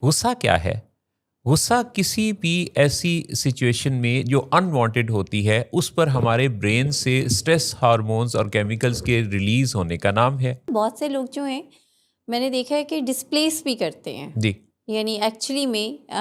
غصہ کیا ہے؟ غصہ کسی بھی ایسی سچویشن میں جو انوانٹیڈ ہوتی ہے اس پر ہمارے برین سے اسٹریس ہارمونز اور کیمیکلز کے ریلیز ہونے کا نام ہے۔ بہت سے لوگ جو ہیں میں نے دیکھا ہے کہ ڈسپلیس بھی کرتے ہیں، جی، یعنی ایکچولی میں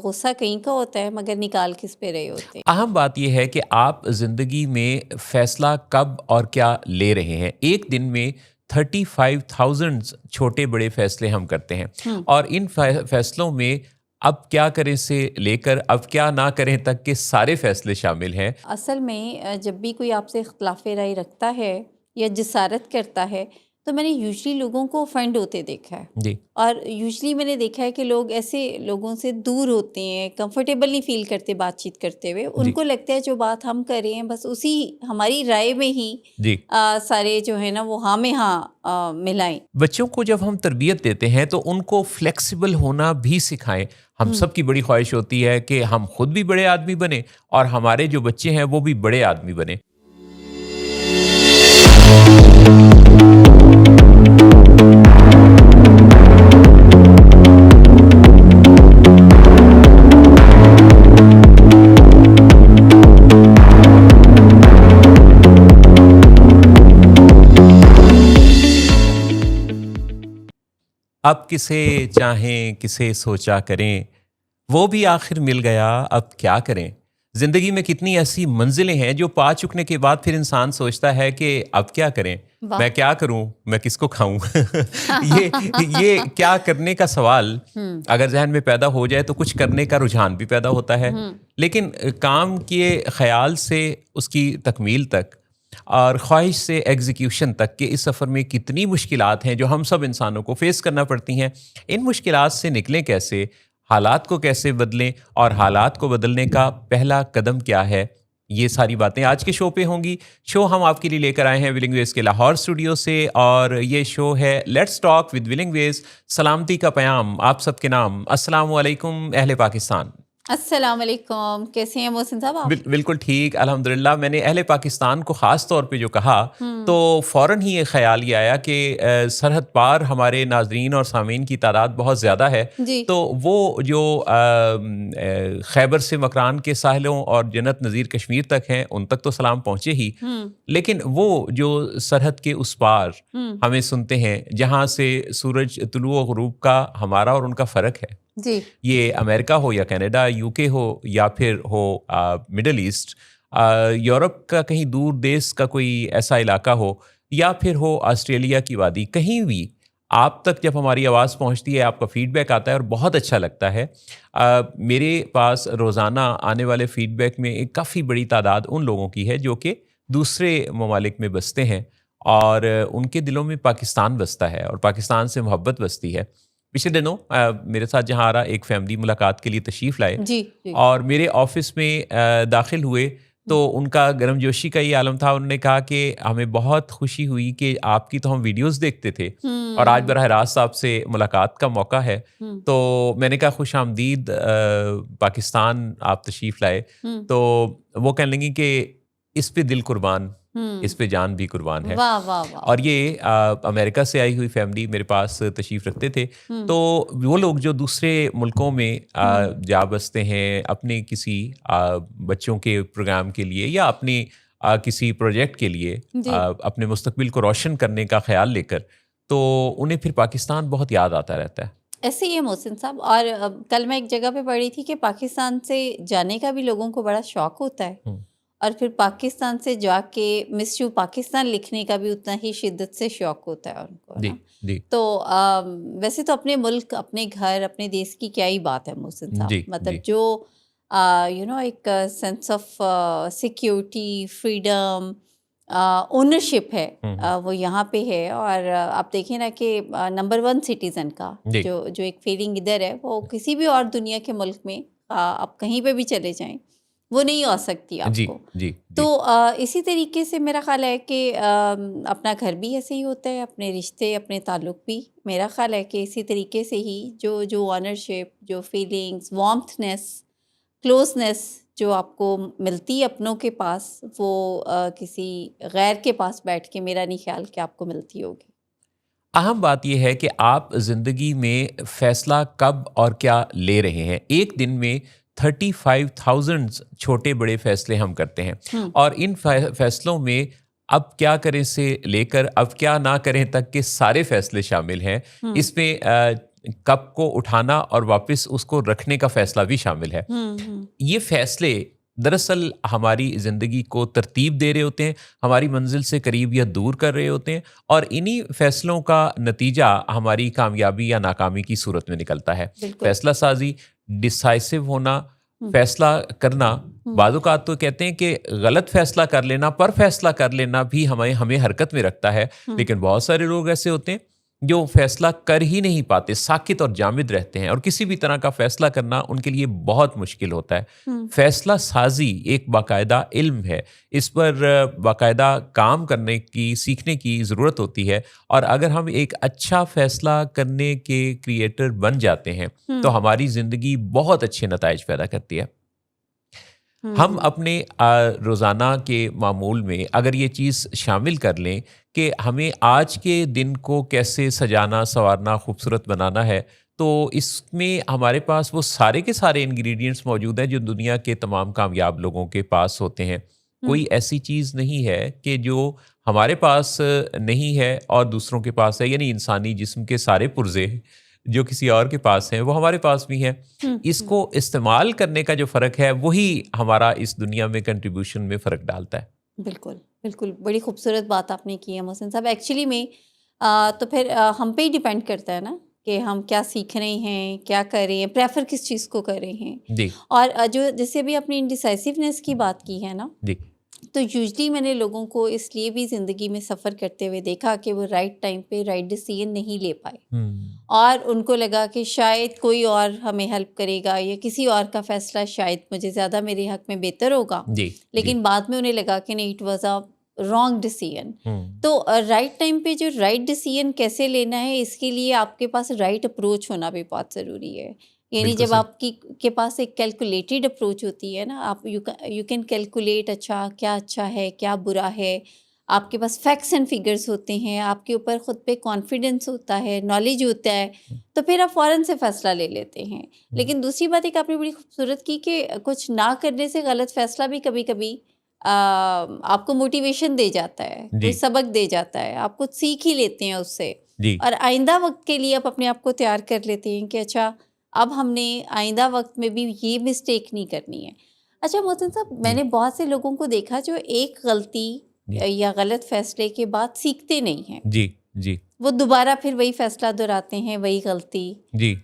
غصہ کہیں کا ہوتا ہے مگر نکال کس پہ رہے ہوتے ہیں۔ اہم بات یہ ہے کہ آپ زندگی میں فیصلہ کب اور کیا لے رہے ہیں۔ ایک دن میں 35,000 چھوٹے بڑے فیصلے ہم کرتے ہیں، اور ان فیصلوں میں اب کیا کریں سے لے کر اب کیا نہ کریں تک کے سارے فیصلے شامل ہیں۔ اصل میں جب بھی کوئی آپ سے اختلاف رائے رکھتا ہے یا جسارت کرتا ہے تو میں نے یوزلی لوگوں کو offend ہوتے دیکھا ہے، جی اور یوزلی میں نے دیکھا ہے کہ لوگ ایسے لوگوں سے دور ہوتے ہیں، کمفرٹیبل نہیں فیل کرتے بات چیت کرتے ہوئے، ان جی کو لگتا ہے جو بات ہم کر رہے ہیں بس اسی ہماری رائے میں ہی جی سارے جو ہے نا وہ ہاں میں ہاں ملائیں۔ بچوں کو جب ہم تربیت دیتے ہیں تو ان کو فلیکسیبل ہونا بھی سکھائیں۔ ہم سب کی بڑی خواہش ہوتی ہے کہ ہم خود بھی بڑے آدمی بنیں اور ہمارے جو بچے ہیں وہ بھی بڑے آدمی بنیں۔ اب کسے چاہیں کسے سوچا کریں، وہ بھی آخر مل گیا اب کیا کریں۔ زندگی میں کتنی ایسی منزلیں ہیں جو پا چکنے کے بعد پھر انسان سوچتا ہے کہ اب کیا کریں، واہ! میں کیا کروں، میں کس کو کھاؤں۔ یہ کیا کرنے کا سوال اگر ذہن میں پیدا ہو جائے تو کچھ کرنے کا رجحان بھی پیدا ہوتا ہے، لیکن کام کے خیال سے اس کی تکمیل تک اور خواہش سے ایگزیکیوشن تک کے اس سفر میں کتنی مشکلات ہیں جو ہم سب انسانوں کو فیس کرنا پڑتی ہیں۔ ان مشکلات سے نکلیں کیسے، حالات کو کیسے بدلیں، اور حالات کو بدلنے کا پہلا قدم کیا ہے، یہ ساری باتیں آج کے شو پہ ہوں گی۔ شو ہم آپ کے لیے لے کر آئے ہیں ولنگ ویز کے لاہور اسٹوڈیو سے، اور یہ شو ہے لیٹس ٹاک ود ولنگ ویز۔ سلامتی کا پیام آپ سب کے نام۔ السلام علیکم اہل پاکستان۔ السلام علیکم، کیسے ہیں محسن صاحب آپ؟ بالکل ٹھیک الحمدللہ۔ میں نے اہل پاکستان کو خاص طور پہ جو کہا تو فوراً ہی یہ خیال یہ آیا کہ سرحد پار ہمارے ناظرین اور سامعین کی تعداد بہت زیادہ ہے، جی تو وہ جو خیبر سے مکران کے ساحلوں اور جنت نظیر کشمیر تک ہیں ان تک تو سلام پہنچے ہی، لیکن وہ جو سرحد کے اس پار ہمیں سنتے ہیں جہاں سے سورج طلوع و غروب کا ہمارا اور ان کا فرق ہے، جی یہ امریکہ ہو یا کینیڈا، یو کے ہو یا پھر ہو مڈل ایسٹ، یورپ کا کہیں دور دیس کا کوئی ایسا علاقہ ہو، یا پھر ہو آسٹریلیا کی وادی، کہیں بھی آپ تک جب ہماری آواز پہنچتی ہے، آپ کا فیڈ بیک آتا ہے اور بہت اچھا لگتا ہے۔ میرے پاس روزانہ آنے والے فیڈ بیک میں ایک کافی بڑی تعداد ان لوگوں کی ہے جو کہ دوسرے ممالک میں بستے ہیں، اور ان کے دلوں میں پاکستان بستا ہے اور پاکستان سے محبت بستی ہے۔ پچھلے دنوں میرے ساتھ جہاں آ رہا ایک فیملی ملاقات کے لیے تشریف لائے، جی جی اور میرے آفس میں داخل ہوئے تو ان کا گرم جوشی کا یہ عالم تھا۔ انہوں نے کہا کہ ہمیں بہت خوشی ہوئی کہ آپ کی تو ہم ویڈیوز دیکھتے تھے اور آج براہ راست آپ سے ملاقات کا موقع ہے۔ تو میں نے کہا خوش آمدید پاکستان، آپ تشریف لائے۔ تو وہ کہنے لگی کہ اس پہ دل قربان، اس پہ جان بھی قربان ہے۔ واہ واہ واہ۔ اور یہ امریکہ سے آئی ہوئی فیملی میرے پاس تشریف رکھتے تھے، تو وہ لوگ جو دوسرے ملکوں میں جا بستے ہیں اپنے کسی بچوں کے پروگرام کے لیے یا اپنی کسی پروجیکٹ کے لیے، جی اپنے مستقبل کو روشن کرنے کا خیال لے کر، تو انہیں پھر پاکستان بہت یاد آتا رہتا ہے۔ ایسے ہی ہے محسن صاحب، اور کل میں ایک جگہ پہ پڑھی تھی کہ پاکستان سے جانے کا بھی لوگوں کو بڑا شوق ہوتا ہے، اور پھر پاکستان سے جا کے مس یو پاکستان لکھنے کا بھی اتنا ہی شدت سے شوق ہوتا ہے ان کو جی نا۔ جی تو ویسے تو اپنے ملک، اپنے گھر، اپنے دیس کی کیا ہی بات ہے محسن صاحب، جی مطلب جی جو ایک sense of security, freedom, ownership ہے، وہ یہاں پہ ہے۔ اور آپ دیکھیں نا کہ نمبر 1 سٹیزن کا جی جو ایک فیلنگ ادھر ہے وہ کسی بھی اور دنیا کے ملک میں آپ کہیں پہ بھی چلے جائیں وہ نہیں آ سکتی آپ جی کو۔ جی تو جی اسی طریقے سے میرا خیال ہے کہ اپنا گھر بھی ایسے ہی ہوتا ہے، اپنے رشتے، اپنے تعلق بھی میرا خیال ہے کہ اسی طریقے سے ہی جو آنرشپ، جو فیلنگس، وارمتھنس، کلوزنس جو آپ کو ملتی ہے اپنوں کے پاس، وہ کسی غیر کے پاس بیٹھ کے میرا نہیں خیال کہ آپ کو ملتی ہوگی۔ اہم بات یہ ہے کہ آپ زندگی میں فیصلہ کب اور کیا لے رہے ہیں. ایک دن میں 35,000 چھوٹے بڑے فیصلے ہم کرتے ہیں, اور ان فیصلوں میں اب کیا کریں سے لے کر اب کیا نہ کریں تک کے سارے فیصلے شامل ہیں. اس میں کپ کو اٹھانا اور واپس اس کو رکھنے کا فیصلہ بھی شامل ہے. یہ فیصلے دراصل ہماری زندگی کو ترتیب دے رہے ہوتے ہیں, ہماری منزل سے قریب یا دور کر رہے ہوتے ہیں, اور انہی فیصلوں کا نتیجہ ہماری کامیابی یا ناکامی کی صورت میں نکلتا ہے. فیصلہ سازی, ڈیسائسو ہونا, فیصلہ کرنا. بعض اوقات تو کہتے ہیں کہ غلط فیصلہ کر لینا, پر فیصلہ کر لینا بھی ہمیں حرکت میں رکھتا ہے, لیکن بہت سارے لوگ ایسے ہوتے ہیں جو فیصلہ کر ہی نہیں پاتے, ساکت اور جامد رہتے ہیں, اور کسی بھی طرح کا فیصلہ کرنا ان کے لیے بہت مشکل ہوتا ہے. فیصلہ سازی ایک باقاعدہ علم ہے, اس پر باقاعدہ کام کرنے کی, سیکھنے کی ضرورت ہوتی ہے, اور اگر ہم ایک اچھا فیصلہ کرنے کے کریٹر بن جاتے ہیں تو ہماری زندگی بہت اچھے نتائج پیدا کرتی ہے. ہم اپنے روزانہ کے معمول میں اگر یہ چیز شامل کر لیں کہ ہمیں آج کے دن کو کیسے سجانا, سنوارنا, خوبصورت بنانا ہے, تو اس میں ہمارے پاس وہ سارے کے سارے انگریڈینٹس موجود ہیں جو دنیا کے تمام کامیاب لوگوں کے پاس ہوتے ہیں. کوئی ایسی چیز نہیں ہے کہ جو ہمارے پاس نہیں ہے اور دوسروں کے پاس ہے, یعنی انسانی جسم کے سارے پرزے جو کسی اور کے پاس ہیں وہ ہمارے پاس بھی ہیں. اس کو استعمال کرنے کا جو فرق ہے وہی ہمارا اس دنیا میں کنٹریبیوشن میں فرق ڈالتا ہے. بالکل بالکل, بڑی خوبصورت بات آپ نے کی ہے محسن صاحب. ایکچولی میں تو پھر ہم پہ ہی ڈیپینڈ کرتا ہے نا کہ ہم کیا سیکھ رہے ہیں, کیا کر رہے ہیں, پریفر کس چیز کو کر رہے ہیں. جی. اور جو جیسے ابھی آپ نے انڈیسائسونیس کی بات کی ہے نا, جی. تو یوزلی میں نے لوگوں کو اس لیے بھی زندگی میں سفر کرتے ہوئے دیکھا کہ وہ رائٹ ٹائم پہ رائٹ ڈیسیژن نہیں لے پائے, اور ان کو لگا کہ شاید کوئی اور ہمیں ہیلپ کرے گا یا کسی اور کا فیصلہ شاید مجھے زیادہ میرے حق میں بہتر ہوگا. لیکن بعد میں انہیں لگا کہ نہیں, it was a wrong decision. تو رائٹ ٹائم پہ جو رائٹ ڈیسیژن کیسے لینا ہے, اس کے لیے آپ کے پاس رائٹ اپروچ ہونا بھی بہت ضروری ہے. یعنی جب آپ کے پاس ایک کیلکولیٹڈ اپروچ ہوتی ہے نا, آپ یو کین کیلکولیٹ اچھا ہے کیا برا ہے, آپ کے پاس فیکٹس اینڈ فگرز ہوتے ہیں, آپ کے اوپر خود پہ کانفیڈنس ہوتا ہے, نالج ہوتا ہے, تو پھر آپ فوراً سے فیصلہ لے لیتے ہیں. لیکن دوسری بات ایک آپ نے بڑی خوبصورت کی کہ کچھ نہ کرنے سے غلط فیصلہ بھی کبھی کبھی آپ کو موٹیویشن دے جاتا ہے, کوئی سبق دے جاتا ہے, آپ کچھ سیکھ ہی لیتے ہیں اس سے, اور آئندہ وقت کے لیے آپ اپنے آپ کو تیار کر لیتے ہیں کہ اچھا اب ہم نے آئندہ وقت میں بھی یہ مسٹیک نہیں کرنی ہے. اچھا محسن صاحب, میں نے بہت سے لوگوں کو دیکھا جو ایک غلطی یا غلط فیصلے کے بعد سیکھتے نہیں ہیں. جی. وہ دوبارہ پھر وہی فیصلہ دہراتے ہیں, وہی غلطی.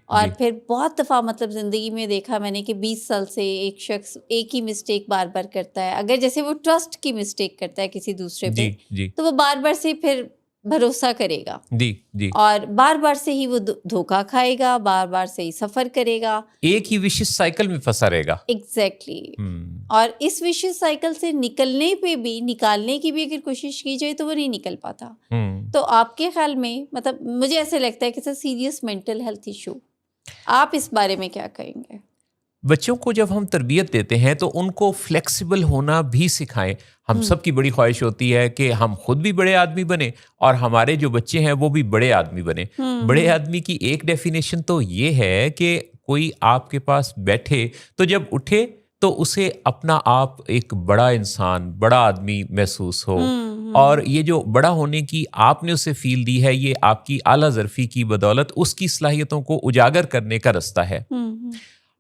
اور پھر بہت دفعہ مطلب زندگی میں دیکھا میں نے کہ 20 سال سے ایک شخص ایک ہی مسٹیک بار بار کرتا ہے. اگر جیسے وہ ٹرسٹ کی مسٹیک کرتا ہے کسی دوسرے پہ, تو وہ بار بار سے پھر بھروسہ کرے گا, اور بار بار سے ہی وہ دھوکہ کھائے گا, بار بار سے ہی سفر کرے گا, ایک ہی وشیس سائیکل میں پھنسا رہے گا. ایگزیکٹلی. اور اس وشیس سائیکل سے نکالنے کی بھی اگر کوشش کی جائے تو وہ نہیں نکل پاتا. تو آپ کے خیال میں مطلب مجھے ایسے لگتا ہے کہ سیریس مینٹل ہیلتھ ایشو, آپ اس بارے میں کیا کہیں گے؟ بچوں کو جب ہم تربیت دیتے ہیں تو ان کو فلیکسیبل ہونا بھی سکھائیں. ہم سب کی بڑی خواہش ہوتی ہے کہ ہم خود بھی بڑے آدمی بنیں اور ہمارے جو بچے ہیں وہ بھی بڑے آدمی بنیں. بڑے آدمی کی ایک ڈیفینیشن تو یہ ہے کہ کوئی آپ کے پاس بیٹھے تو جب اٹھے تو اسے اپنا آپ ایک بڑا انسان, بڑا آدمی محسوس ہو, اور یہ جو بڑا ہونے کی آپ نے اسے فیل دی ہے, یہ آپ کی اعلیٰ ظرفی کی بدولت اس کی صلاحیتوں کو اجاگر کرنے کا رستہ ہے.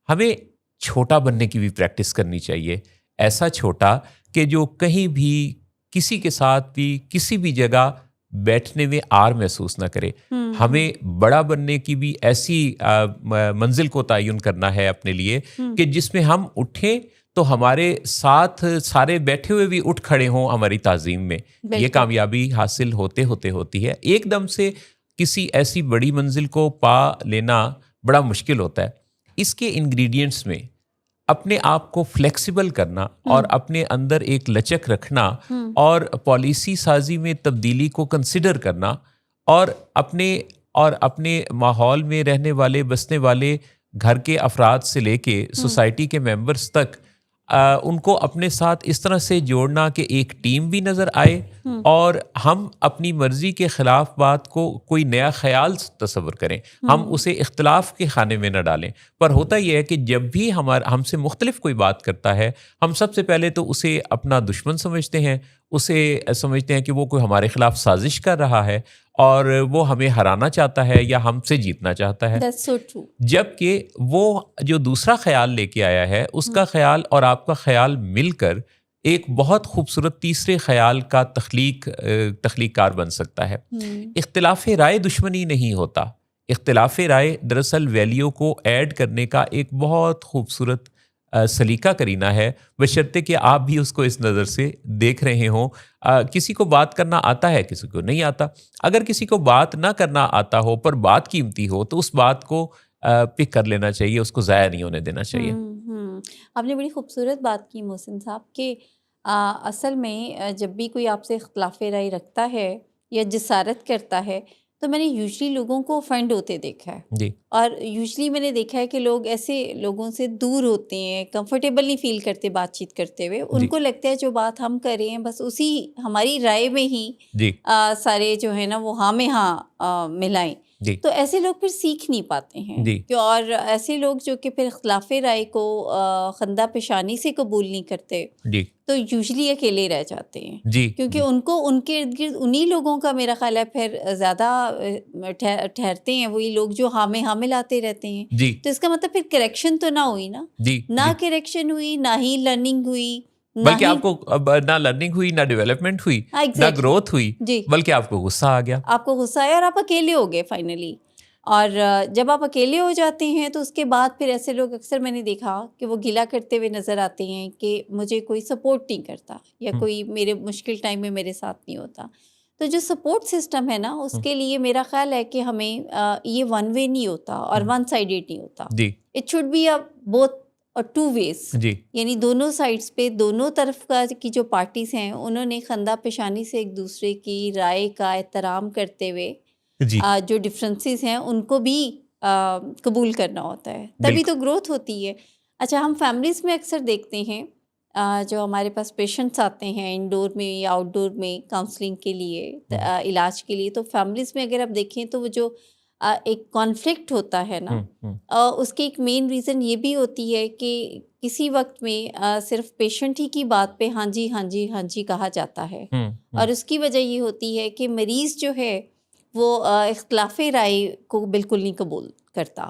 ہمیں چھوٹا بننے کی بھی پریکٹس کرنی چاہیے, ایسا چھوٹا کہ جو کہیں بھی کسی کے ساتھ بھی کسی بھی جگہ بیٹھنے میں آر محسوس نہ کرے. ہمیں بڑا بننے کی بھی ایسی منزل کو تعین کرنا ہے اپنے لیے کہ جس میں ہم اٹھیں تو ہمارے ساتھ سارے بیٹھے ہوئے بھی اٹھ کھڑے ہوں ہماری تعظیم میں. یہ کامیابی حاصل ہوتے ہوتی ہے. ایک دم سے کسی ایسی بڑی منزل کو پا لینا بڑا مشکل ہوتا ہے. اس کے انگریڈینٹس میں اپنے آپ کو فلیکسیبل کرنا اور اپنے اندر ایک لچک رکھنا اور پالیسی سازی میں تبدیلی کو کنسیڈر کرنا, اور اپنے ماحول میں رہنے والے بسنے والے گھر کے افراد سے لے کے سوسائٹی کے ممبرز تک ان کو اپنے ساتھ اس طرح سے جوڑنا کہ ایک ٹیم بھی نظر آئے اور ہم اپنی مرضی کے خلاف بات کو کوئی نیا خیال تصور کریں, ہم اسے اختلاف کے خانے میں نہ ڈالیں. پر ہوتا یہ ہے کہ جب بھی ہم سے مختلف کوئی بات کرتا ہے, ہم سب سے پہلے تو اسے اپنا دشمن سمجھتے ہیں, اسے سمجھتے ہیں کہ وہ کوئی ہمارے خلاف سازش کر رہا ہے اور وہ ہمیں ہرانا چاہتا ہے یا ہم سے جیتنا چاہتا ہے. That's so true. جبکہ وہ جو دوسرا خیال لے کے آیا ہے, اس کا خیال اور آپ کا خیال مل کر ایک بہت خوبصورت تیسرے خیال کا تخلیق کار بن سکتا ہے. اختلاف رائے دشمنی نہیں ہوتا, اختلاف رائے دراصل ویلیو کو ایڈ کرنے کا ایک بہت خوبصورت سلیقہ کرینہ ہے, بشرطے کہ آپ بھی اس کو اس نظر سے دیکھ رہے ہوں. کسی کو بات کرنا آتا ہے, کسی کو نہیں آتا. اگر کسی کو بات نہ کرنا آتا ہو پر بات قیمتی ہو تو اس بات کو پک کر لینا چاہیے, اس کو ضائع نہیں ہونے دینا چاہیے. آپ نے بڑی خوبصورت بات کی محسن صاحب کہ اصل میں جب بھی کوئی آپ سے اختلاف رائے رکھتا ہے یا جسارت کرتا ہے تو میں نے یوزلی لوگوں کو افینڈ ہوتے دیکھا ہے. جی. اور یوزلی میں نے دیکھا ہے کہ لوگ ایسے لوگوں سے دور ہوتے ہیں, کمفرٹیبل نہیں فیل کرتے بات چیت کرتے ہوئے. ان کو لگتا ہے جو بات ہم کر رہے ہیں بس اسی ہماری رائے میں ہی سارے جو ہے نا وہ ہاں میں ہاں ملائیں. تو ایسے لوگ پھر سیکھ نہیں پاتے ہیں. اور ایسے لوگ جو کہ پھر اختلاف رائے کو خندہ پیشانی سے قبول نہیں کرتے تو یوزلی اکیلے رہ جاتے ہیں. کیونکہ ان کو ان کے ارد گرد انہی لوگوں کا میرا خیال ہے پھر زیادہ ٹھہرتے ہیں, وہی لوگ جو ہاں میں ہاں ملاتے رہتے ہیں. تو اس کا مطلب پھر کریکشن تو نہ ہوئی نا, نہ کریکشن ہوئی, نہ ہی لرننگ ہوئی, بلکہ آپ کو نہ لرننگ ہوئی, نہ ڈیولپمنٹ ہوئی, نہ گروتھ ہوئی, بلکہ آپ کو غصہ آ گیا. آپ کو غصہ آیا اور آپ اکیلے ہو گئے فائنلی. اور جب آپ اکیلے ہو جاتے ہیں تو اس کے بعد پھر ایسے لوگ اکثر میں نے دیکھا کہ وہ گلہ کرتے ہوئے نظر آتے ہیں کہ مجھے کوئی سپورٹ نہیں کرتا یا کوئی میرے مشکل ٹائم میں میرے ساتھ نہیں ہوتا. تو جو سپورٹ سسٹم ہے نا اس کے لیے میرا خیال ہے کہ ہمیں یہ ون وے نہیں ہوتا اور ون سائیڈڈ نہیں ہوتا. اٹ شوڈ بی بوتھ اور ٹو ویز. یعنی دونوں سائڈس پہ دونوں طرف کا کی جو پارٹیز ہیں انہوں نے خندہ پیشانی سے ایک دوسرے کی رائے کا احترام کرتے ہوئے جو ڈفرینسز ہیں ان کو بھی قبول کرنا ہوتا ہے, تبھی تو گروتھ ہوتی ہے. اچھا, ہم فیملیز میں اکثر دیکھتے ہیں جو ہمارے پاس پیشنٹس آتے ہیں انڈور میں یا آؤٹ ڈور میں کاؤنسلنگ کے لیے, علاج کے لیے, تو فیملیز میں اگر آپ دیکھیں تو وہ جو ایک کانفلکٹ ہوتا ہے نا, اس کی ایک مین ریزن یہ بھی ہوتی ہے کہ کسی وقت میں صرف پیشنٹ ہی کی بات پہ ہاں جی ہاں جی ہاں جی کہا جاتا ہے, اور اس کی وجہ یہ ہوتی ہے کہ مریض جو ہے وہ اختلاف رائے کو بالکل نہیں قبول کرتا.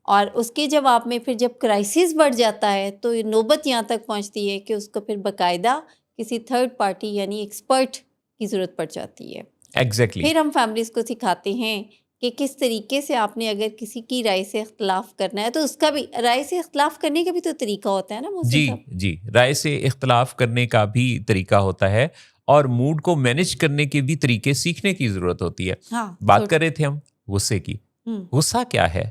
اور اس کے جواب میں پھر جب کرائسس بڑھ جاتا ہے تو نوبت یہاں تک پہنچتی ہے کہ اس کو پھر باقاعدہ کسی تھرڈ پارٹی یعنی ایکسپرٹ کی ضرورت پڑ جاتی ہے. پھر ہم فیملیز کو سکھاتے ہیں کہ کس طریقے سے آپ نے اگر کسی کی رائے سے اختلاف کرنا ہے تو اس کا بھی رائے سے اختلاف کرنے کا بھی تو طریقہ ہوتا ہے نا محسن صاحب. جی, رائے سے اختلاف کرنے کا بھی طریقہ ہوتا ہے اور موڈ کو مینیج کرنے کے بھی طریقے سیکھنے کی ضرورت ہوتی ہے. بات کر رہے تھے ہم غصے کی. غصہ کیا ہے؟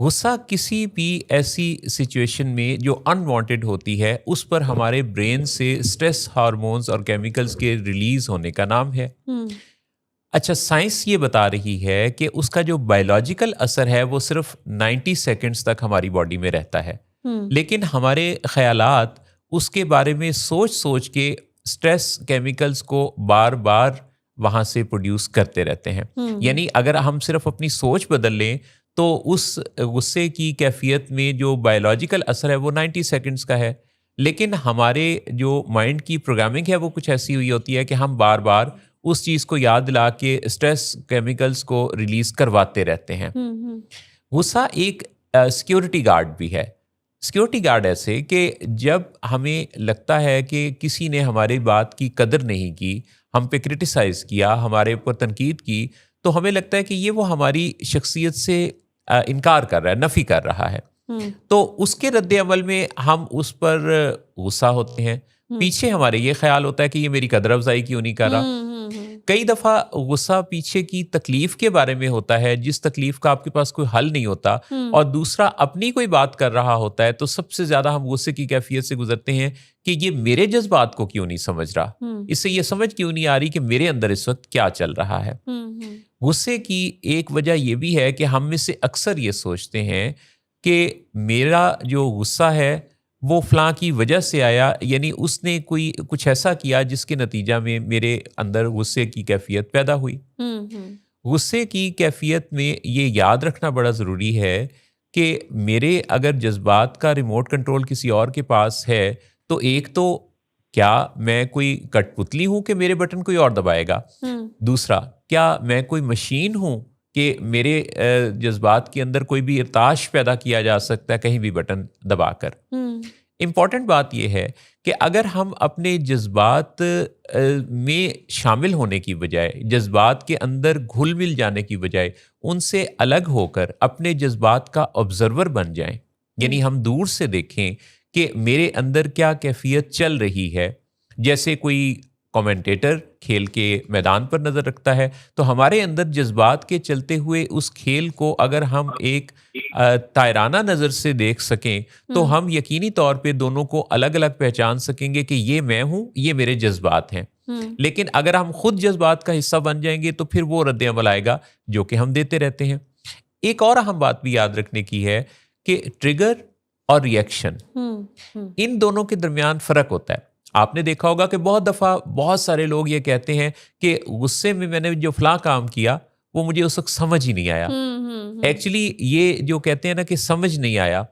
غصہ کسی بھی ایسی سچویشن میں جو انوانٹیڈ ہوتی ہے اس پر ہمارے برین سے اسٹریس ہارمونز اور کیمیکلز کے ریلیز ہونے کا نام ہے. اچھا, سائنس یہ بتا رہی ہے کہ اس کا جو بایولوجیکل اثر ہے وہ صرف 90 سیکنڈز تک ہماری باڈی میں رہتا ہے, لیکن ہمارے خیالات اس کے بارے میں سوچ کے اسٹریس کیمیکلز کو بار بار وہاں سے پروڈیوس کرتے رہتے ہیں. یعنی اگر ہم صرف اپنی سوچ بدل لیں تو اس غصے کی کیفیت میں جو بایولوجیکل اثر ہے وہ 90 سیکنڈز کا ہے, لیکن ہمارے جو مائنڈ کی پروگرامنگ ہے وہ کچھ ایسی ہوئی ہوتی ہے کہ ہم بار بار اس چیز کو یاد دلا کے اسٹریس کیمیکلز کو ریلیز کرواتے رہتے ہیں. غصہ ایک سیکیورٹی گارڈ بھی ہے. سیکیورٹی گارڈ ایسے کہ جب ہمیں لگتا ہے کہ کسی نے ہماری بات کی قدر نہیں کی, ہم پہ کرٹیسائز کیا, ہمارے اوپر تنقید کی, تو ہمیں لگتا ہے کہ یہ وہ ہماری شخصیت سے انکار کر رہا ہے, نفی کر رہا ہے. تو اس کے رد عمل میں ہم اس پر غصہ ہوتے ہیں. پیچھے ہمارے یہ خیال ہوتا ہے کہ یہ میری قدر افزائی کیوں نہیں کر رہا. کئی دفعہ غصہ پیچھے کی تکلیف کے بارے میں ہوتا ہے جس تکلیف کا آپ کے پاس کوئی حل نہیں ہوتا, اور دوسرا اپنی کوئی بات کر رہا ہوتا ہے, تو سب سے زیادہ ہم غصے کی کیفیت سے گزرتے ہیں کہ یہ میرے جذبات کو کیوں نہیں سمجھ رہا, اس سے یہ سمجھ کیوں نہیں آ رہی کہ میرے اندر اس وقت کیا چل رہا ہے. غصے کی ایک وجہ یہ بھی ہے کہ ہم میں سے اکثر یہ سوچتے ہیں کہ میرا جو غصہ ہے وہ فلاں کی وجہ سے آیا، یعنی اس نے کوئی کچھ ایسا کیا جس کے نتیجہ میں میرے اندر غصے کی کیفیت پیدا ہوئی۔ غصے کی کیفیت میں یہ یاد رکھنا بڑا ضروری ہے کہ میرے اگر جذبات کا ریموٹ کنٹرول کسی اور کے پاس ہے تو ایک تو کیا میں کوئی کٹ پتلی ہوں کہ میرے بٹن کوئی اور دبائے گا، دوسرا کیا میں کوئی مشین ہوں کہ میرے جذبات کے اندر کوئی بھی ارتعاش پیدا کیا جا سکتا ہے کہیں بھی بٹن دبا کر۔ امپورٹنٹ بات یہ ہے کہ اگر ہم اپنے جذبات میں شامل ہونے کی بجائے، جذبات کے اندر گھل مل جانے کی بجائے ان سے الگ ہو کر اپنے جذبات کا آبزرور بن جائیں، یعنی ہم دور سے دیکھیں کہ میرے اندر کیا کیفیت چل رہی ہے۔ جیسے کوئی کومنٹیٹر کھیل کے میدان پر نظر رکھتا ہے تو ہمارے اندر جذبات کے چلتے ہوئے اس کھیل کو اگر ہم ایک تائرانہ نظر سے دیکھ سکیں تو ہم یقینی طور پہ دونوں کو الگ الگ پہچان سکیں گے کہ یہ میں ہوں، یہ میرے جذبات ہیں۔ لیکن اگر ہم خود جذبات کا حصہ بن جائیں گے تو پھر وہ رد عمل آئے گا جو کہ ہم دیتے رہتے ہیں۔ ایک اور اہم بات بھی یاد رکھنے کی ہے کہ ٹریگر اور ریئیکشن، ان دونوں کے درمیان فرق ہوتا ہے۔ آپ نے دیکھا ہوگا کہ بہت دفعہ بہت سارے لوگ یہ کہتے ہیں کہ غصے میں نے جو فلاں کام کیا وہ مجھے اس وقت سمجھ ہی نہیں آیا۔ ایکچولی یہ جو کہتے ہیں نا کہ سمجھ نہیں آیا،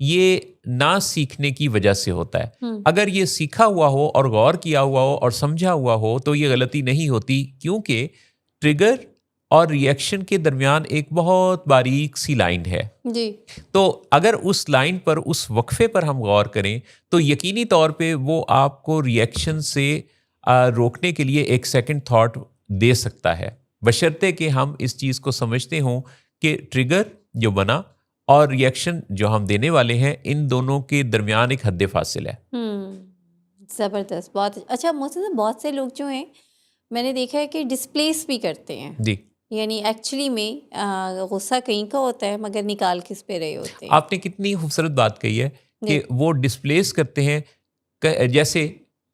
یہ نہ سیکھنے کی وجہ سے ہوتا ہے۔ اگر یہ سیکھا ہوا ہو اور غور کیا ہوا ہو اور سمجھا ہوا ہو تو یہ غلطی نہیں ہوتی، کیونکہ ٹریگر اور ریئیکشن کے درمیان ایک بہت باریک سی لائن ہے جی۔ تو اگر اس لائن پر، اس وقفے پر ہم غور کریں تو یقینی طور پہ وہ آپ کو ریئیکشن سے روکنے کے لیے ایک سیکنڈ تھاٹ دے سکتا ہے، بشرطے کہ ہم اس چیز کو سمجھتے ہوں کہ ٹریگر جو بنا اور ریئیکشن جو ہم دینے والے ہیں ان دونوں کے درمیان ایک حد فاصل ہے۔ زبردست، بہت اچھا۔ محسن، بہت سے لوگ جو ہیں میں نے دیکھا ہے کہ ڈسپلیس بھی کرتے ہیں جی، یعنی ایکچولی میں غصہ کہیں کا ہوتا ہے مگر نکال کس پہ رہے ہوتے ہیں۔ آپ نے کتنی خوبصورت بات کہی ہے کہ وہ ڈسپلیس کرتے ہیں، جیسے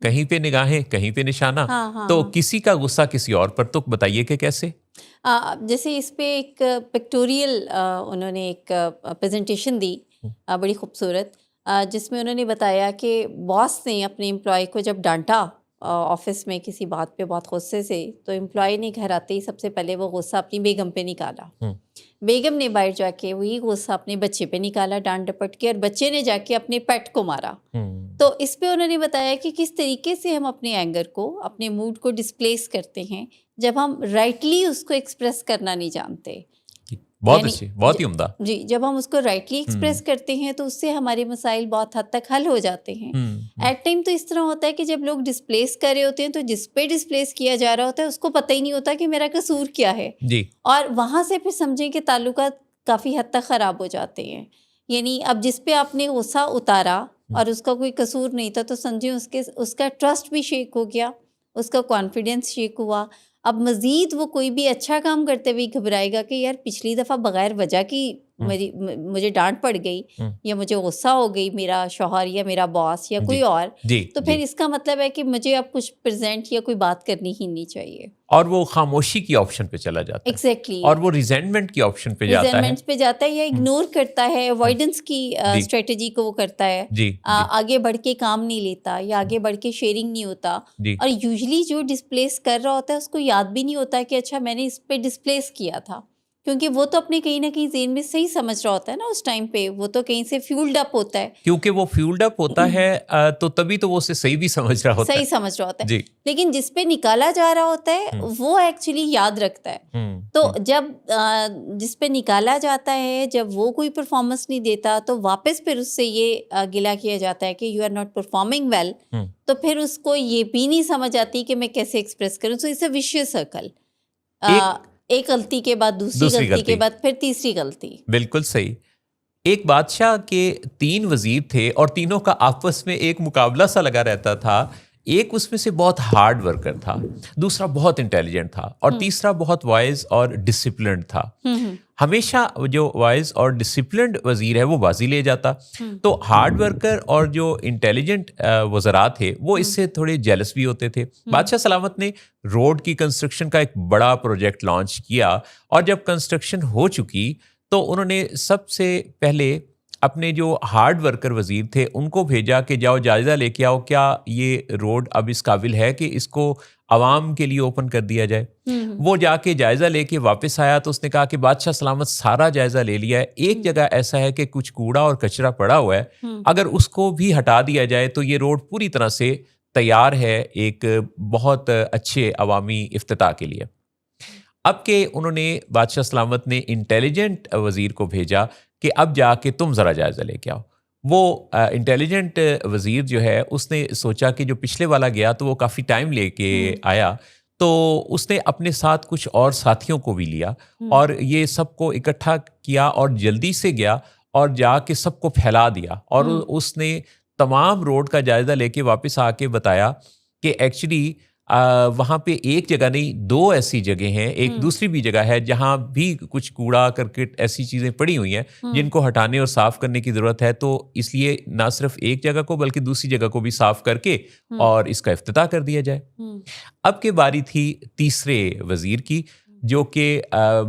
کہیں پہ نگاہیں کہیں پہ نشانہ، تو کسی کا غصہ کسی اور پر، تو بتائیے کہ کیسے؟ جیسے اس پہ ایک پکٹوریل انہوں نے ایک پریزنٹیشن دی بڑی خوبصورت، جس میں انہوں نے بتایا کہ باس نے اپنے امپلائی کو جب ڈانٹا آفس میں کسی بات پہ بہت غصے سے، تو امپلائی نے گھر آتے ہی سب سے پہلے وہ غصہ اپنی بیگم پہ نکالا، بیگم نے باہر جا کے وہی غصہ اپنے بچے پہ نکالا ڈانٹ ڈپٹ کے، اور بچے نے جا کے اپنے پیٹ کو مارا۔ تو اس پہ انہوں نے بتایا کہ کس طریقے سے ہم اپنے اینگر کو، اپنے موڈ کو ڈسپلیس کرتے ہیں جب ہم رائٹلی اس کو ایکسپریس کرنا نہیں جانتے۔ بہت اچھی، بہت ہی عمدہ۔ جی، جب ہم اس کو رائٹلی ایکسپریس کرتے ہیں تو اس سے ہمارے مسائل بہت حد تک حل ہو جاتے ہیں۔ ایٹ ٹائم تو اس طرح ہوتا ہے کہ جب لوگ ڈسپلیس کر رہے ہوتے ہیں تو جس پہ ڈسپلیس کیا جا رہا ہوتا ہے اس کو پتہ ہی نہیں ہوتا کہ میرا قصور کیا ہے جی، اور وہاں سے پھر سمجھیں کہ تعلقات کافی حد تک خراب ہو جاتے ہیں۔ یعنی اب جس پہ آپ نے غصہ اتارا اور اس کا کوئی قصور نہیں تھا تو سمجھیں اس کا ٹرسٹ بھی شیک ہو گیا، اس کا کانفیڈینس شیک ہوا۔ اب مزید وہ کوئی بھی اچھا کام کرتے ہوئے گھبرائے گا کہ یار پچھلی دفعہ بغیر وجہ کی مجھے ڈانٹ پڑ گئی یا مجھے غصہ ہو گئی میرا شوہر یا میرا باس یا کوئی اور، تو پھر اس کا مطلب ہے کہ مجھے اب کچھ پریزنٹ یا کوئی بات کرنی ہی نہیں چاہیے، اور وہ خاموشی کی آپشن پہ چلا جاتا ہے۔ ایگزیکٹلی، اور وہ ریزینٹمنٹ کی آپشن پہ جاتا ہے یا اگنور کرتا ہے، اوائڈنس کی اسٹریٹجی کو وہ کرتا ہے، آگے بڑھ کے کام نہیں لیتا یا آگے بڑھ کے شیئرنگ نہیں ہوتا۔ اور یوزلی جو ڈسپلیس کر رہا ہوتا ہے اس کو یاد بھی نہیں ہوتا کہ اچھا میں نے اس پہ ڈسپلیس کیا تھا، کیونکہ وہ تو اپنے کہیں نہ کہیں ذہن میں صحیح سمجھ رہا ہوتا ہے نا اس ٹائم پہ، وہ تو کہیں سے فیولڈ اپ ہوتا ہے، کیونکہ وہ فیولڈ اپ ہوتا ہے تو تبھی تو وہ اسے صحیح بھی سمجھ رہا ہوتا ہے۔ لیکن جس پہ نکالا جا رہا ہوتا ہے وہ ایکچولی یاد رکھتا ہے۔ تو جب جس پہ نکالا جاتا ہے جب وہ کوئی پرفارمنس نہیں دیتا تو واپس پھر اس سے یہ گلہ کیا جاتا ہے کہ you are not performing well, تو پھر اس کو یہ بھی نہیں سمجھ آتی کہ میں کیسے ایکسپریس کروں۔ So it's a vicious circle, ایک غلطی کے بعد دوسری غلطی کے بعد پھر تیسری غلطی۔ بالکل صحیح۔ ایک بادشاہ کے 3 وزیر تھے اور تینوں کا آپس میں ایک مقابلہ سا لگا رہتا تھا۔ ایک اس میں سے بہت ہارڈ ورکر تھا، دوسرا بہت انٹیلیجنٹ تھا اور تیسرا بہت وائز اور ڈسپلنڈ تھا۔ ہمیشہ جو وائز اور ڈسپلنڈ وزیر ہے وہ بازی لے جاتا، تو ہارڈ ورکر اور جو انٹیلیجنٹ وزراء تھے وہ اس سے تھوڑے جیلس بھی ہوتے تھے۔ بادشاہ سلامت نے روڈ کی کنسٹرکشن کا ایک بڑا پروجیکٹ لانچ کیا، اور جب کنسٹرکشن ہو چکی تو انہوں نے سب سے پہلے اپنے جو ہارڈ ورکر وزیر تھے ان کو بھیجا کہ جاؤ جائزہ لے کے آؤ کیا یہ روڈ اب اس قابل ہے کہ اس کو عوام کے لیے اوپن کر دیا جائے. وہ جا کے جائزہ لے کے واپس آیا تو اس نے کہا کہ بادشاہ سلامت سارا جائزہ لے لیا ہے, ایک جگہ ایسا ہے کہ کچھ کوڑا اور کچرا پڑا ہوا ہے, اگر اس کو بھی ہٹا دیا جائے تو یہ روڈ پوری طرح سے تیار ہے ایک بہت اچھے عوامی افتتاح کے لیے. اب کہ انہوں نے بادشاہ سلامت نے انٹیلیجنٹ وزیر کو بھیجا کہ اب جا کے تم ذرا جائزہ لے کے آؤ. وہ انٹیلیجنٹ وزیر جو ہے اس نے سوچا کہ جو پچھلے والا گیا تو وہ کافی ٹائم لے کے آیا, تو اس نے اپنے ساتھ کچھ اور ساتھیوں کو بھی لیا اور یہ سب کو اکٹھا کیا اور جلدی سے گیا اور جا کے سب کو پھیلا دیا, اور اس نے تمام روڈ کا جائزہ لے کے واپس آ کے بتایا کہ ایکچولی وہاں پہ ایک جگہ نہیں 2 ایسی جگہ ہیں, ایک دوسری بھی جگہ ہے جہاں بھی کچھ کوڑا کرکٹ ایسی چیزیں پڑی ہوئی ہیں جن کو ہٹانے اور صاف کرنے کی ضرورت ہے, تو اس لیے نہ صرف ایک جگہ کو بلکہ دوسری جگہ کو بھی صاف کر کے اور اس کا افتتاح کر دیا جائے. اب کی باری تھی تیسرے وزیر کی جو کہ